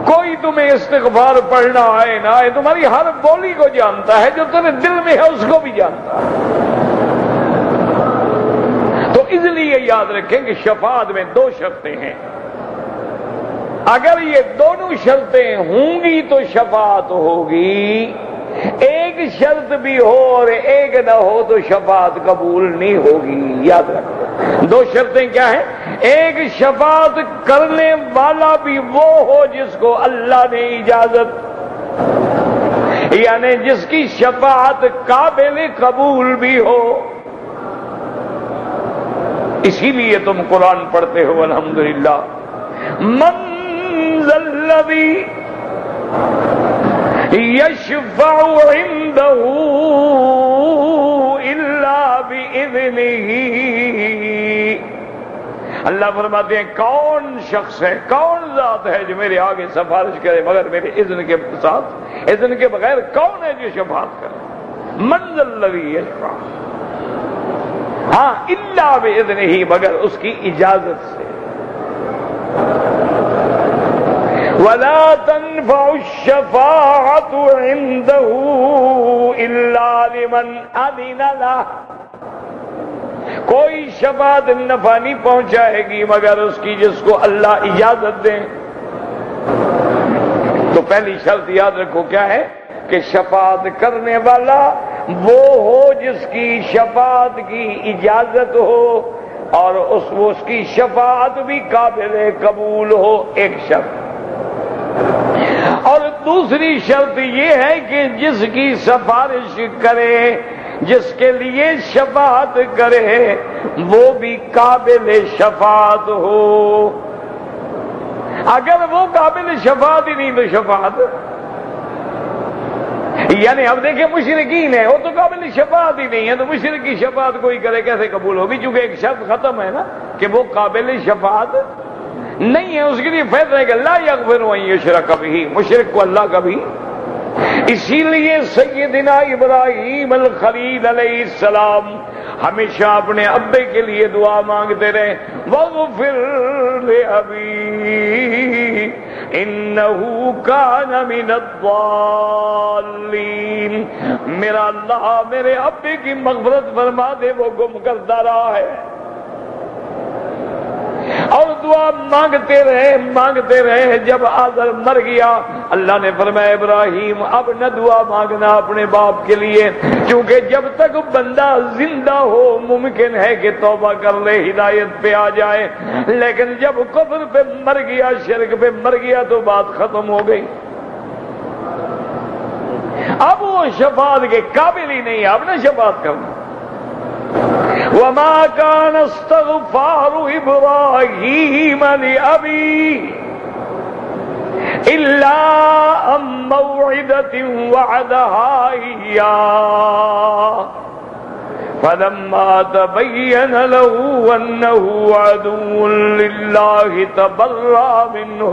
کوئی تمہیں استغفار پڑھنا آئے نہ آئے، تمہاری ہر بولی کو جانتا ہے، جو تمہیں دل میں ہے اس کو بھی جانتا ہے۔ تو اس لیے یاد رکھیں کہ شفاعت میں دو شرطیں ہیں، اگر یہ دونوں شرطیں ہوں گی تو شفاعت ہوگی، ایک شرط بھی ہو اور ایک نہ ہو تو شفاعت قبول نہیں ہوگی، یاد رکھو۔ دو شرطیں کیا ہیں؟ ایک، شفاعت کرنے والا بھی وہ ہو جس کو اللہ نے اجازت، یعنی جس کی شفاعت قابل قبول بھی ہو۔ اسی لیے تم قرآن پڑھتے ہو الحمدللہ، من ذا الذی یشفع عنده الا باذنہ۔ اللہ فرماتے ہیں کون شخص ہے، کون ذات ہے جو میرے آگے سفارش کرے مگر میرے اذن کے ساتھ، اذن کے بغیر کون ہے جو شفاعت کرے؟ من ذا الذی یشفع، ہاں الا باذنہ، مگر اس کی اجازت سے۔ ولا تنفع الشفاعة عنده الا لمن اذن له، کوئی شفاعت نفع نہیں پہنچائے گی مگر اس کی جس کو اللہ اجازت دے۔ تو پہلی شرط یاد رکھو کیا ہے؟ کہ شفاعت کرنے والا وہ ہو جس کی شفاعت کی اجازت ہو اور اس کی شفاعت بھی قابل قبول ہو، ایک شرط۔ اور دوسری شرط یہ ہے کہ جس کی سفارش کرے، جس کے لیے شفاعت کرے، وہ بھی قابل شفاعت ہو۔ اگر وہ قابل شفاعت ہی نہیں تو شفاعت، یعنی اب دیکھیں مشرکین ہیں، وہ تو قابل شفاعت ہی نہیں ہے، تو مشرک کی شفاعت کوئی کرے کیسے قبول ہوگی؟ چونکہ ایک شرط ختم ہے نا کہ وہ قابل شفاعت نہیں ہے، اس کے لیے فیصلہ ہے کہ لا یغفر ان یشرک بہ، مشرک کو اللہ کبھی۔ اسی لیے سیدنا ابراہیم الخلیل علیہ السلام ہمیشہ اپنے ابے کے لیے دعا مانگتے رہے، وَاغْفِرْ لِأَبِي إِنَّهُ كَانَ مِنَ الضَّالِّينَ، میرا اللہ میرے ابے کی مغفرت فرما دے، وہ گم کرتا رہا ہے۔ اور دعا مانگتے رہے. جب آزر مر گیا اللہ نے فرمایا ابراہیم اب نہ دعا مانگنا اپنے باپ کے لیے، کیونکہ جب تک بندہ زندہ ہو ممکن ہے کہ توبہ کر لے ہدایت پہ آ جائے، لیکن جب کفر پہ مر گیا شرک پہ مر گیا تو بات ختم ہو گئی. اب وہ شفاعت کے قابل ہی نہیں، اب نہ شفاعت کرنا. وما كان استغفار ابراہیم لأبیہ إلا عن موعدة وعدها إياه فلما تبين له أنه عدو لله تبرأ منه.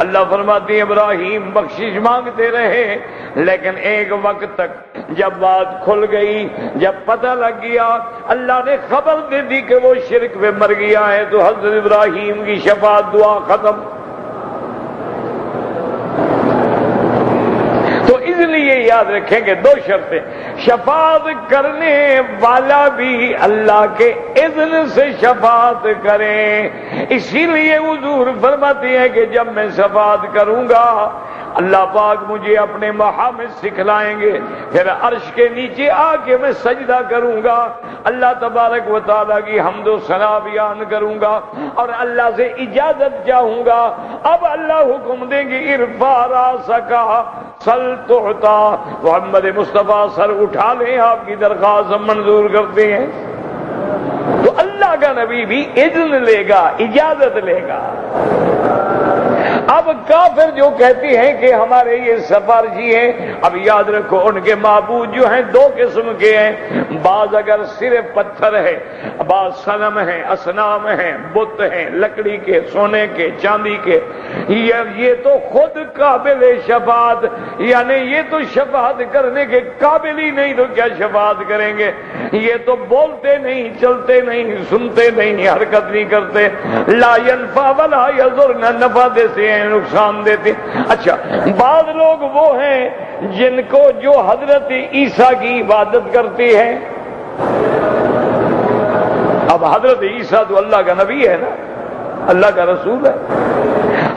اللہ فرماتے ہیں ابراہیم بخشش مانگتے رہے، لیکن ایک وقت تک جب بات کھل گئی، جب پتہ لگ گیا، اللہ نے خبر دے دی کہ وہ شرک پہ مر گیا ہے، تو حضرت ابراہیم کی شفاعت دعا ختم. تو اس لیے یاد رکھیں کہ دو شرطیں، شفاعت کرنے والا بھی اللہ کے اذن سے شفاعت کریں. اسی لیے حضور فرماتے ہیں کہ جب میں شفاعت کروں گا اللہ پاک مجھے اپنے محامد سکھلائیں گے، پھر عرش کے نیچے آ کے میں سجدہ کروں گا، اللہ تبارک و تعالیٰ کی حمد و ثنا بیان کروں گا اور اللہ سے اجازت چاہوں گا. اب اللہ حکم دیں گے ارفع راسک سل تعطا، محمد مصطفیٰ سر اٹھا لیں آپ کی درخواست ہم منظور کرتے ہیں. تو اللہ کا نبی بھی اذن لے گا، اجازت لے گا. اب کافر جو کہتے ہیں کہ ہمارے یہ سفارشی ہیں، اب یاد رکھو ان کے معبود جو ہیں دو قسم کے ہیں. بعض اگر صرف پتھر ہے، بعض صنم ہیں، اصنام ہیں، بت ہیں، لکڑی کے، سونے کے، چاندی کے، یہ تو خود قابل شفاعت، یعنی یہ تو شفاعت کرنے کے قابل ہی نہیں، تو کیا شفاعت کریں گے؟ یہ تو بولتے نہیں، چلتے نہیں، سنتے نہیں، حرکت نہیں کرتے. لا ينفع ولا يضر، نہ نفع دیتے ہیں نقصان دیتے. اچھا بعض لوگ وہ ہیں جن کو جو حضرت عیسیٰ کی عبادت کرتے ہیں. اب حضرت عیسیٰ تو اللہ کا نبی ہے نا، اللہ کا رسول ہے.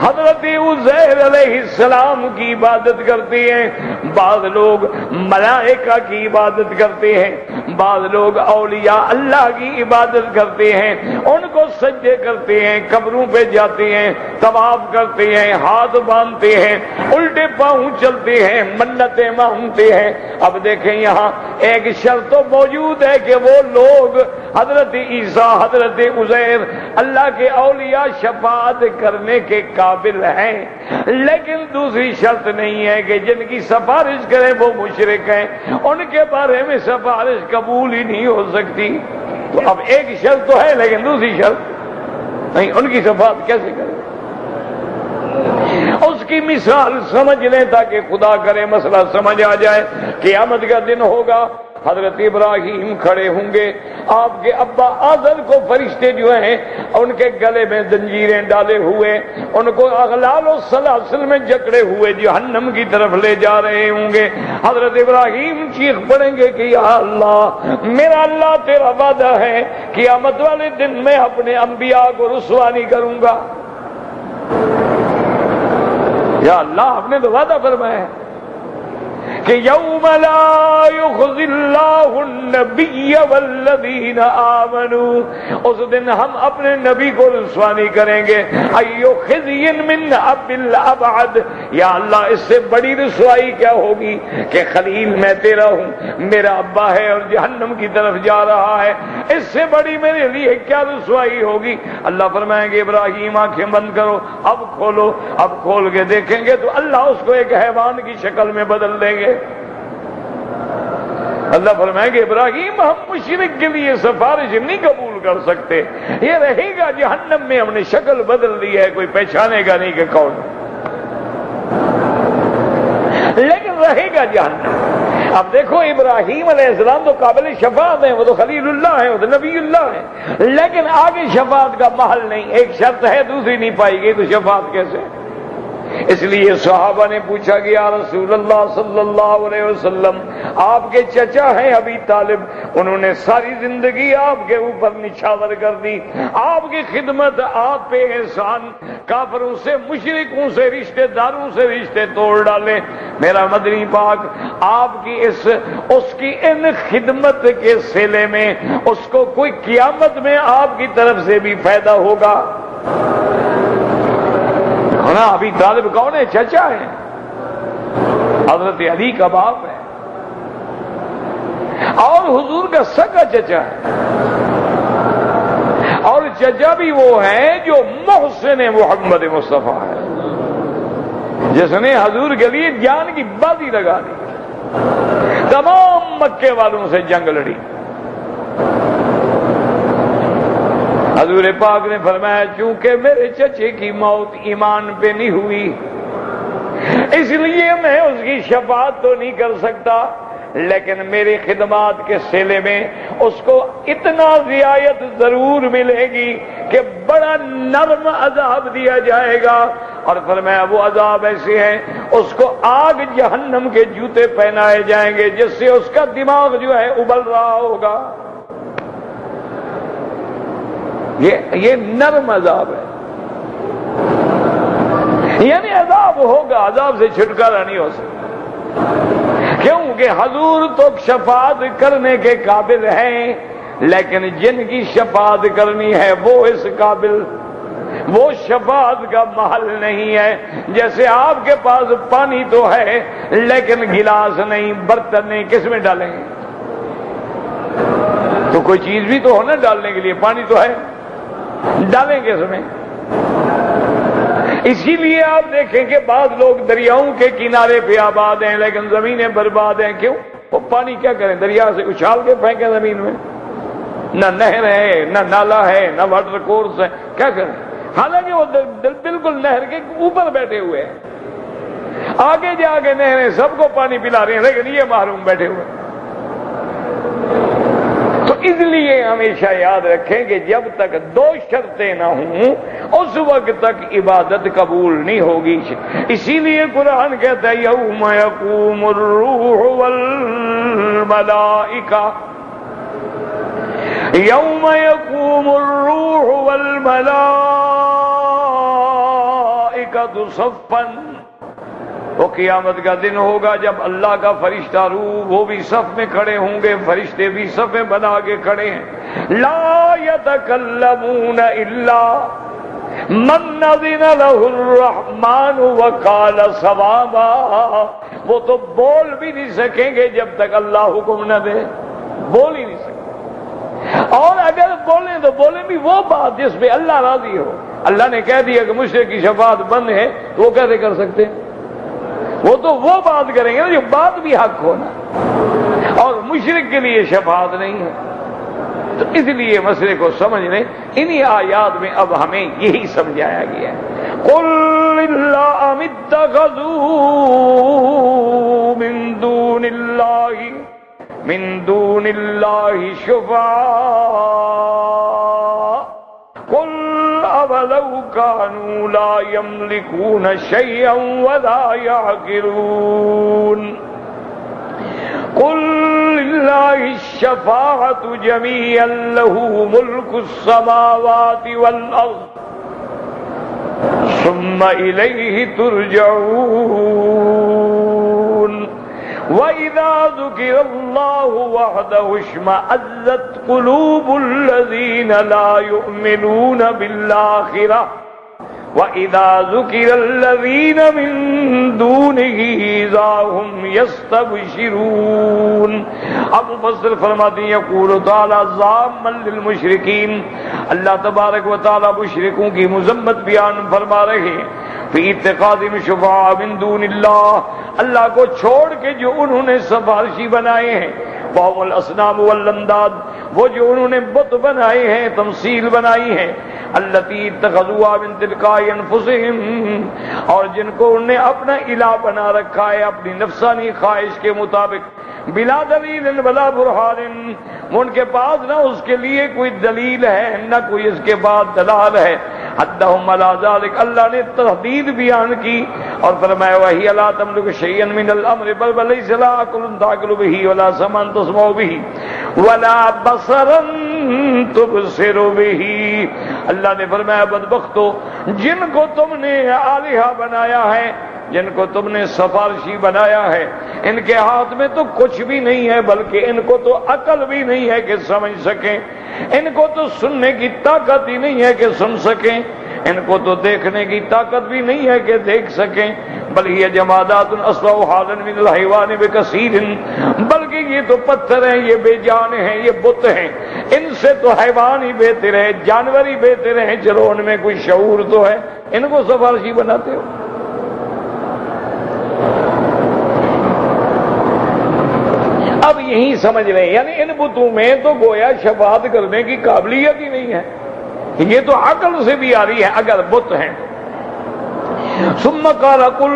حضرت عزیر علیہ السلام کی عبادت کرتے ہیں. بعض لوگ ملائکہ کی عبادت کرتے ہیں، بعض لوگ اولیاء اللہ کی عبادت کرتے ہیں، ان کو سجدے کرتے ہیں، قبروں پہ جاتے ہیں، طواف کرتے ہیں، ہاتھ باندھتے ہیں، الٹے پاؤں چلتے ہیں، منتیں مانگتے ہیں. اب دیکھیں یہاں ایک شرط تو موجود ہے کہ وہ لوگ حضرت عیسیٰ، حضرت عزیر، اللہ کے اولیاء شفاعت کرنے کے قابل ہیں، لیکن دوسری شرط نہیں ہے کہ جن کی سفارش کریں وہ مشرک ہیں، ان کے بارے میں سفارش قبول ہی نہیں ہو سکتی. تو اب ایک شرط تو ہے لیکن دوسری شرط نہیں، ان کی شفاعت کیسے کریں؟ اس کی مثال سمجھ لیں تاکہ خدا کرے مسئلہ سمجھ آ جائے. قیامت کا دن ہوگا، حضرت ابراہیم کھڑے ہوں گے، آپ کے ابا آزر کو فرشتے جو ہیں ان کے گلے میں زنجیریں ڈالے ہوئے، ان کو اغلال و سلاسل میں جکڑے ہوئے جہنم کی طرف لے جا رہے ہوں گے. حضرت ابراہیم چیخ پڑیں گے کہ یا اللہ، میرا اللہ تیرا وعدہ ہے قیامت والے دن میں اپنے انبیاء کو رسوا نہیں کروں گا. یا اللہ آپ نے تو وعدہ فرمایا ہے کہ یوم لا یخزی اللہ النبی والذین آمنوا، اس دن ہم اپنے نبی کو رسوا نہیں کریں گے. ایو خزی من اب الابعد، یا اللہ اس سے بڑی رسوائی کیا ہوگی کہ خلیل میں تیرا ہوں، میرا ابا ہے اور جہنم کی طرف جا رہا ہے، اس سے بڑی میرے لیے کیا رسوائی ہوگی. اللہ فرمائیں گے ابراہیم آنکھیں بند کرو، اب کھولو. اب کھول کے دیکھیں گے تو اللہ اس کو ایک حیوان کی شکل میں بدل دیں گے. اللہ فرمائیں گے ابراہیم ہم مشرک کے لیے سفارش نہیں قبول کر سکتے، یہ رہے گا جہنم میں، ہم نے شکل بدل دی ہے، کوئی پہچانے گا نہیں کہ کون، لیکن رہے گا جہنم. اب دیکھو ابراہیم علیہ السلام تو قابل شفاعت ہیں، وہ تو خلیل اللہ ہیں، وہ تو نبی اللہ ہیں، لیکن آگے شفاعت کا محل نہیں. ایک شرط ہے دوسری نہیں پائی گئی تو شفاعت کیسے؟ اس لیے صحابہ نے پوچھا کہ یا رسول اللہ صلی اللہ علیہ وسلم، آپ کے چچا ہیں ابی طالب، انہوں نے ساری زندگی آپ کے اوپر نچھاور کر دی، آپ کی خدمت، آپ پہ احسان، کافروں سے، مشرکوں سے، رشتہ داروں سے رشتے توڑ ڈالے، میرا مدنی پاک آپ کی اس کی ان خدمت کے صلے میں اس کو کوئی قیامت میں آپ کی طرف سے بھی فائدہ ہوگا؟ ابھی طالب کون ہے؟ چچا ہے، حضرت علی کا باپ ہے اور حضور کا سگا چچا ہے، اور چچا بھی وہ ہے جو محسن محمد مصطفیٰ ہے، جس نے حضور کے لیے جان کی بازی لگا دی، تمام مکے والوں سے جنگ لڑی۔ حضور پاک نے فرمایا چونکہ میرے چچے کی موت ایمان پہ نہیں ہوئی، اس لیے میں اس کی شفاعت تو نہیں کر سکتا، لیکن میری خدمات کے صلے میں اس کو اتنا رعایت ضرور ملے گی کہ بڑا نرم عذاب دیا جائے گا، اور فرمایا وہ عذاب ایسے ہیں اس کو آگ جہنم کے جوتے پہنائے جائیں گے جس سے اس کا دماغ جو ہے ابل رہا ہوگا۔ یہ نرم عذاب ہے، یعنی عذاب ہوگا، عذاب سے چھٹکارا نہیں ہو سکتا، کیونکہ حضور تو شفاعت کرنے کے قابل ہیں، لیکن جن کی شفاعت کرنی ہے وہ اس قابل، وہ شفاعت کا محل نہیں ہے۔ جیسے آپ کے پاس پانی تو ہے لیکن گلاس نہیں، برتن نہیں، کس میں ڈالیں گے؟ تو کوئی چیز بھی تو ہونا ڈالنے کے لیے، پانی تو ہے، ڈالیں گے اس میں؟ اسی لیے آپ دیکھیں کہ بعض لوگ دریاؤں کے کنارے پہ آباد ہیں لیکن زمینیں برباد ہیں، کیوں؟ وہ پانی کیا کریں؟ دریا سے اچھال کے پھینکیں زمین میں، نہ نہر ہے، نہ نالا ہے، نہ واٹر کورس ہے، کیا کریں؟ حالانکہ وہ بالکل نہر کے اوپر بیٹھے ہوئے ہیں، آگے جا کے نہریں سب کو پانی پلا رہی ہیں لیکن یہ محروم بیٹھے ہوئے ہیں۔ تو اس لیے ہمیشہ یاد رکھیں کہ جب تک دو شرطیں نہ ہوں اس وقت تک عبادت قبول نہیں ہوگی۔ اسی لیے قرآن کہتا ہے یوم یقوم الروح والملائکہ، یوم یقوم الروح والملائکۃ صفا، وہ قیامت کا دن ہوگا جب اللہ کا فرشتہ روح وہ بھی صف میں کھڑے ہوں گے، فرشتے بھی صف میں بنا کے کھڑے ہیں، لا یتکلمون الا من اذن له الرحمن وقال صوابا، وہ تو بول بھی نہیں سکیں گے جب تک اللہ حکم نہ دے، بول ہی نہیں سکیں، اور اگر بولیں تو بولیں بھی وہ بات جس پہ اللہ راضی ہو۔ اللہ نے کہہ دیا کہ مشرک کی شفاعت بند ہے، تو وہ کیسے کر سکتے ہیں؟ وہ تو وہ بات کریں گے جو بات بھی حق ہونا، اور مشرک کے لیے شفاعت نہیں ہے۔ تو اس لیے مسئلے کو سمجھ لیں، انہی آیات میں اب ہمیں یہی سمجھایا گیا ہے، قل اللہم اتخذوا من دون اللہ شفعاء قل اولو كانوا لا يملكون شيئا ولا يعقلون قل لله الشفاعة جميعا له ملك السماوات والأرض ثم إليه ترجعون وَإِذَا ذُكِرَ اللَّهُ وَحْدَهُ اشْمَأَزَّتْ قُلُوبُ الَّذِينَ لَا يُؤْمِنُونَ بِالْآخِرَةِ وَإِذَا ذُكِرَ الَّذِينَ مِن دُونِهِ إِذَا هُمْ يَسْتَبْشِرُونَ۔ اب مفسر فرماتے ہیں یقول تعالی ذامًا للمشرکین، اللہ تبارک و تعالی مشرکوں کی مذمت بیان فرما رہے ہیں، فی اتخاذہم شفعاء من دون اللہ، اللہ کو چھوڑ کے جو انہوں نے سفارشی بنائے ہیں، وہم الاصنام والانداد، وہ جو انہوں نے بت بنائے ہیں، تمثیل بنائی ہیں، التی اتخذوها من تلقاء انفسہم، اور جن کو انہوں نے اپنا الہ بنا رکھا ہے اپنی نفسانی خواہش کے مطابق، بلا دلیل ولا برہان، ان کے پاس نہ اس کے لیے کوئی دلیل ہے نہ کوئی اس کے بعد دلال ہے، حدهم علی ذلک، اللہ نے تحدید بیان کی اور فرمایا وہی لا تملک شیئا من الامر بل وليس لها عقل تعقل به ولا سمع تسمع به ولا بصر تبصر به۔ اللہ نے فرمایا بدبختو، جن کو تم نے الہہ بنایا ہے، جن کو تم نے سفارشی بنایا ہے، ان کے ہاتھ میں تو کچھ بھی نہیں ہے، بلکہ ان کو تو عقل بھی نہیں ہے کہ سمجھ سکیں، ان کو تو سننے کی طاقت ہی نہیں ہے کہ سن سکیں، ان کو تو دیکھنے کی طاقت بھی نہیں ہے کہ دیکھ سکیں، بل یہ جمادات اسرع حالا من الحیوان بکثیر، بلکہ یہ تو پتھر ہیں، یہ بے جان ہیں، یہ بت ہیں، ان سے تو حیوان ہی بہتر ہے، جانور ہی بہتر ہیں، چلو ان میں کوئی شعور تو ہے، ان کو سفارشی بناتے ہو۔ اب یہی سمجھ رہے ہیں، یعنی ان بتوں میں تو گویا شفاعت کرنے کی قابلیت ہی نہیں ہے، یہ تو عقل سے بھی آ رہی ہے اگر بت ہیں۔ ثم قال قل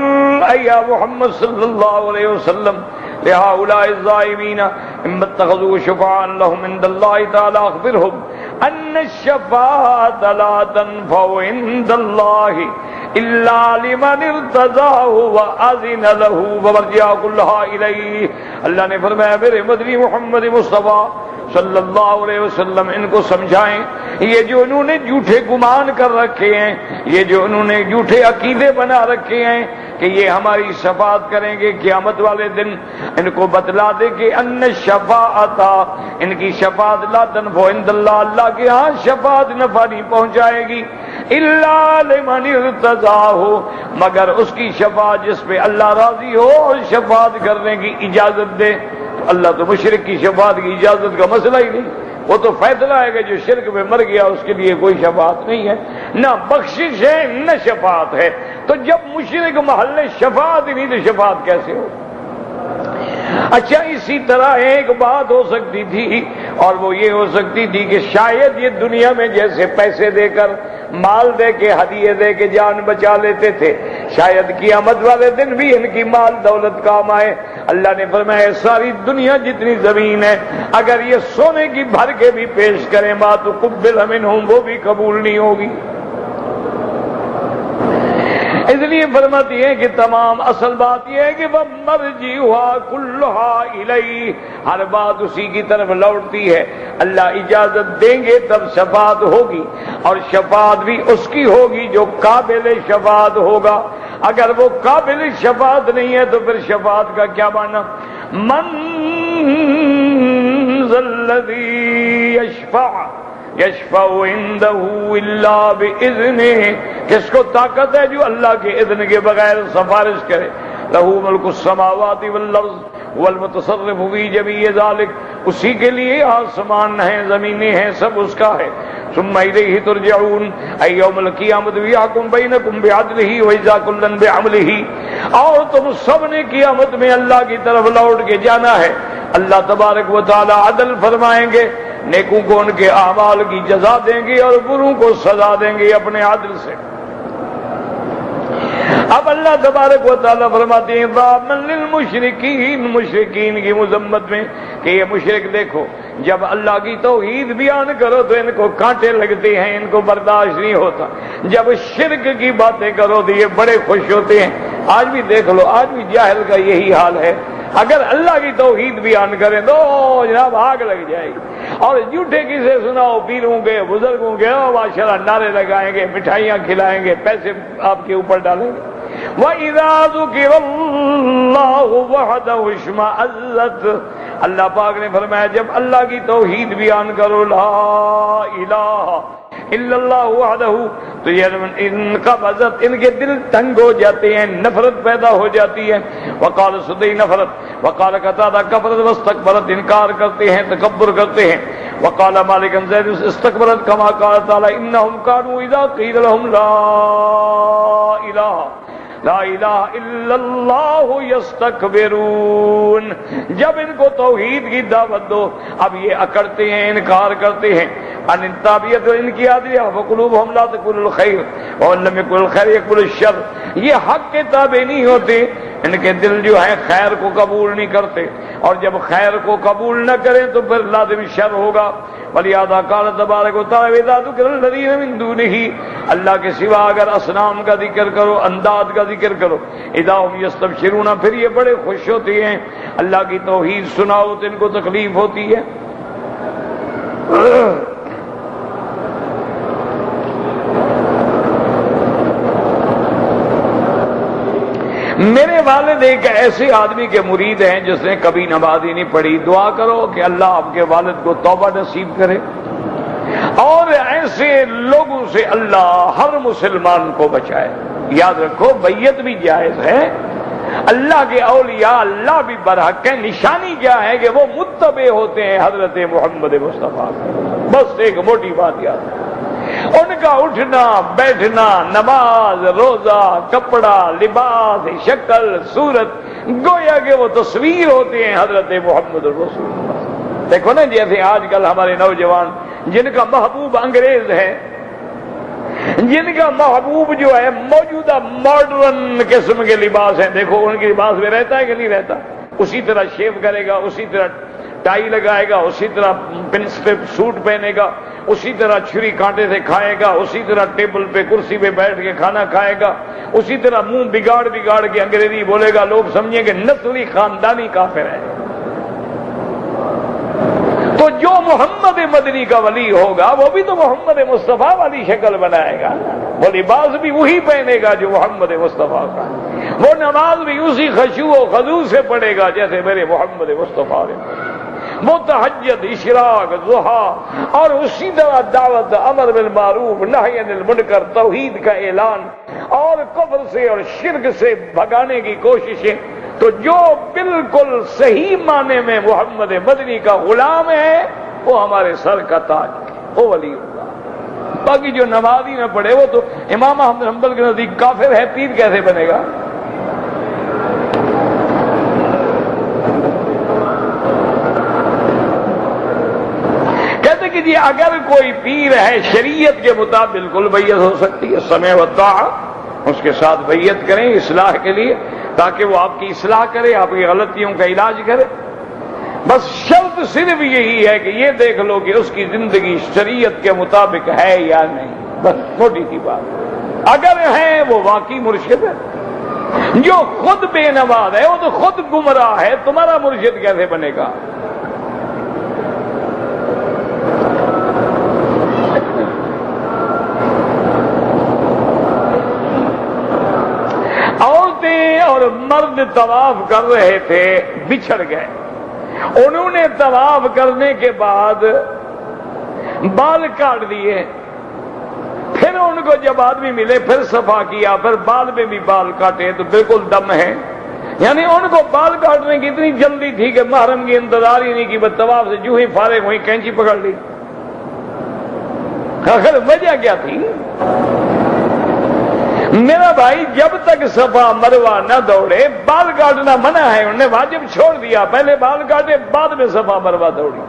اے محمد صلی اللہ علیہ وسلم لهؤلاء الظالمین ان اتخذوا شفعاء لهم عند الله تعالی اخبرهم ان الشفاعة لا تنفع عند الله الا لمن ارتضاه واذن له ومرجع كلها الیہ۔ اللہ نے فرمایا میرے مدنی محمد مصطفیٰ صلی اللہ علیہ وسلم ان کو سمجھائیں، یہ جو انہوں نے جھوٹے گمان کر رکھے ہیں، یہ جو انہوں نے جھوٹے عقیدے بنا رکھے ہیں کہ یہ ہماری شفاعت کریں گے قیامت والے دن، ان کو بتلا دے کہ ان الشفاعت، ان کی شفاعت لا تنفع عند اللہ، اللہ کے ہاں شفاعت نفع نہیں پہنچائے گی، الا لمن ارتضاہ، مگر اس کی شفاعت جس پہ اللہ راضی ہو اور شفاعت کرنے کی اجازت دے۔ اللہ تو مشرک کی شفاعت کی اجازت کا مسئلہ ہی نہیں، وہ تو فیصلہ ہے کہ جو شرک میں مر گیا اس کے لیے کوئی شفاعت نہیں ہے، نہ بخشش ہے نہ شفاعت ہے۔ تو جب مشرک محل شفاعت ہی نہیں تو شفاعت کیسے ہو؟ اچھا اسی طرح ایک بات ہو سکتی تھی، اور وہ یہ ہو سکتی تھی کہ شاید یہ دنیا میں جیسے پیسے دے کر، مال دے کے، ہدیے دے کے جان بچا لیتے تھے، شاید قیامت والے دن بھی ان کی مال دولت کام آئے۔ اللہ نے فرمایا ساری دنیا جتنی زمین ہے اگر یہ سونے کی بھر کے بھی پیش کریں ما تقبل منہم، وہ بھی قبول نہیں ہوگی۔ اس لیے فرماتی ہے کہ تمام اصل بات یہ ہے کہ وہ مرجعها كلها الیہ، ہر بات اسی کی طرف لوٹتی ہے، اللہ اجازت دیں گے تب شفاعت ہوگی، اور شفاعت بھی اس کی ہوگی جو قابل شفاعت ہوگا، اگر وہ قابل شفاعت نہیں ہے تو پھر شفاعت کا کیا معنی؟ من ذا الذی یشفع عنده الا باذنہ، کس کو طاقت ہے جو اللہ کے اذن کے بغیر سفارش کرے؟ لہ ملک السماوات والارض والمتصرف فی جمیع ذلک، اسی کے لیے آسمان ہیں زمینیں ہیں سب اس کا ہے۔ ثم الیہ ترجعون، ای یوم القیامت یحکم بینکم بعدلہ ویجزی کلا بعملہ، اور تم سب نے قیامت میں اللہ کی طرف لوٹ کے جانا ہے، اللہ تبارک و تعالی عدل فرمائیں گے، نیکوں کو ان کے اعمال کی جزا دیں گے اور بروں کو سزا دیں گے اپنے عدل سے۔ اب اللہ تبارک و تعالیٰ فرماتے ہیں ضامن للمشرکین، مشرکین کی مذمت میں کہ یہ مشرک دیکھو جب اللہ کی توحید بیان کرو تو ان کو کانٹے لگتے ہیں، ان کو برداشت نہیں ہوتا، جب شرک کی باتیں کرو تو یہ بڑے خوش ہوتے ہیں۔ آج بھی دیکھ لو، آج بھی جاہل کا یہی حال ہے، اگر اللہ کی توحید بیان کریں تو جناب آگ لگ جائے گی، اور جھوٹے کسے سناؤ، پیروں کے بزرگوں کے ماشاءاللہ نعرے لگائیں گے، مٹھائیاں کھلائیں گے، پیسے آپ کے اوپر ڈالیں گے۔ وَإِذَا ذُكِرَ اللَّهُ وَحْدَهُ اشْمَأَزَّتْ، اللہ پاک نے فرمایا جب اللہ کی توحید بیان کرو، لا الہ الا اللہ وحدہ، تو یہ انقبضت، ان کے دل تنگ ہو جاتے ہیں، نفرت پیدا ہو جاتی ہے۔ وقال سدی نفرت، وقال قتادہ کفرت واستکبرت، انکار کرتے ہیں، تکبر کرتے ہیں۔ وقال مالک زید استکبرت کما قال تعالی انہم کانوا اذا قیل لهم لا الہ الا اللہ یستکبرون، جب ان کو توحید کی دعوت دو اب یہ اکڑتے ہیں، انکار کرتے ہیں۔ ان تابعیت ان کی عادی وقلوبهم لا تقبل الخير وان لم يقبل الخير يقبل الشر، یہ حق کے تابع نہیں ہوتے، ان کے دل جو ہے خیر کو قبول نہیں کرتے، اور جب خیر کو قبول نہ کریں تو پھر لازم شر ہوگا۔ ولہذا قال تبارک و تعالی اذا ذکر الذین من دونہ، اللہ کے سوا اگر اصنام کا ذکر کرو، انداد کا ذکر کرو، اذا هم یستبشرون، پھر یہ بڑے خوش ہوتے ہیں۔ اللہ کی توحید سناؤ تو ان کو تکلیف ہوتی ہے۔ میرے والد ایک ایسے آدمی کے مرید ہیں جس نے کبھی نماز ہی نہیں پڑھی، دعا کرو کہ اللہ آپ کے والد کو توبہ نصیب کرے، اور ایسے لوگوں سے اللہ ہر مسلمان کو بچائے۔ یاد رکھو بیعت بھی جائز ہے، اللہ کے اولیاء اللہ بھی برحق ہے، نشانی کیا ہے کہ وہ متبع ہوتے ہیں حضرت محمد مصطفیٰ، بس ایک موٹی بات یاد ہے۔ ان کا اٹھنا بیٹھنا، نماز روزہ، کپڑا لباس، شکل صورت، گویا کہ وہ تصویر ہوتے ہیں حضرت محمد رسول اللہ۔ دیکھو نا جیسے آج کل ہمارے نوجوان جن کا محبوب انگریز ہے، جن کا محبوب جو ہے موجودہ ماڈرن قسم کے لباس ہیں، دیکھو ان کے لباس میں رہتا ہے کہ نہیں رہتا؟ اسی طرح شیو کرے گا، اسی طرح ٹائی لگائے گا، اسی طرح پنس پہ سوٹ پہنے گا، اسی طرح چھری کانٹے سے کھائے گا، اسی طرح ٹیبل پہ کرسی پہ بیٹھ کے کھانا کھائے گا، اسی طرح منہ بگاڑ بگاڑ کے انگریزی بولے گا، لوگ سمجھیں کہ نسلی خاندانی کافر ہے۔ تو جو محمد مدنی کا ولی ہوگا وہ بھی تو محمد مصطفیٰ والی شکل بنائے گا، وہ لباس بھی وہی پہنے گا جو محمد مصطفیٰ کا، وہ نماز بھی اسی خشوع و خضوع سے پڑھے گا جیسے میرے محمد مصطفیٰ نے، وہ تہجد، اشراق، ضحیٰ، اور اسی طرح دعوت، امر بالمعروف، نہی عن المنکر، توحید کا اعلان، اور کفر سے اور شرک سے بھگانے کی کوششیں۔ تو جو بالکل صحیح معنی میں محمد مدنی کا غلام ہے وہ ہمارے سر کا تاج ہے، وہ ولی اللہ۔ باقی جو نماز ہی نہ پڑھے وہ تو امام احمد حنبل کے نزدیک کافر ہے، پیر کیسے بنے گا؟ کہ جی اگر کوئی پیر ہے شریعت کے مطابق بالکل بیعت ہو سکتی ہے، سمع و طاعت، اس کے ساتھ بیعت کریں اصلاح کے لیے، تاکہ وہ آپ کی اصلاح کرے، آپ کی غلطیوں کا علاج کرے۔ بس شرط صرف یہی ہے کہ یہ دیکھ لو کہ اس کی زندگی شریعت کے مطابق ہے یا نہیں، بس چھوٹی سی بات۔ اگر ہے وہ واقعی مرشد ہے، جو خود بے نماز ہے وہ تو خود گمراہ ہے، تمہارا مرشد کیسے بنے گا؟ اور مرد طواف کر رہے تھے، بچھڑ گئے، انہوں نے طواف کرنے کے بعد بال کاٹ دیے، پھر ان کو جب آدمی ملے پھر صفا کیا، پھر بال میں بھی بال کاٹے تو بالکل دم ہے، یعنی ان کو بال کاٹنے کی اتنی جلدی تھی کہ محرم کی انتظار ہی نہیں کی، بس طواف سے جو ہی فارغ ہوئی کینچی پکڑ لی۔ آخر وجہ کیا تھی؟ میرا بھائی جب تک صفا مروہ نہ دوڑے بال کاٹنا منع ہے، انہوں نے واجب چھوڑ دیا، پہلے بال کاٹے بعد میں صفا مروہ دوڑی،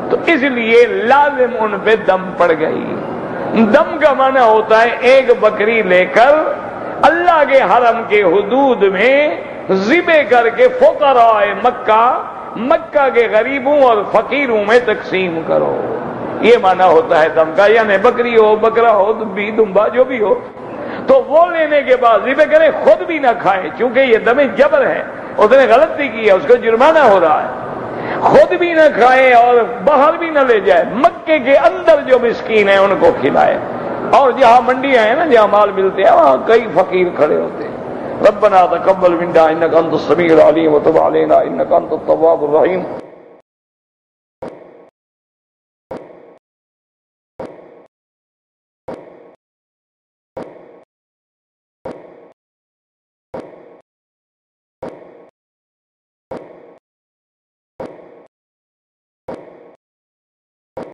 تو اس لیے لازم ان پہ دم پڑ گئی۔ دم کا معنی ہوتا ہے ایک بکری لے کر اللہ کے حرم کے حدود میں ذبح کر کے فقراء مکہ کے غریبوں اور فقیروں میں تقسیم کرو، یہ معنی ہوتا ہے دم کا، یعنی بکری ہو، بکرا ہو، دبی دمبا جو بھی ہو، تو وہ لینے کے بعد ذبح کرے، خود بھی نہ کھائے، چونکہ یہ دم جبر ہے، اس نے غلطی کی ہے، اس کو جرمانہ ہو رہا ہے، خود بھی نہ کھائے اور باہر بھی نہ لے جائے، مکے کے اندر جو مسکین ہیں ان کو کھلائے، اور جہاں منڈیاں ہیں نا جہاں مال ملتے ہیں وہاں کئی فقیر کھڑے ہوتے ہیں۔ ربنا تقبل منا انک انت السمیع العلیم وتب علینا انک انت التواب الرحیم۔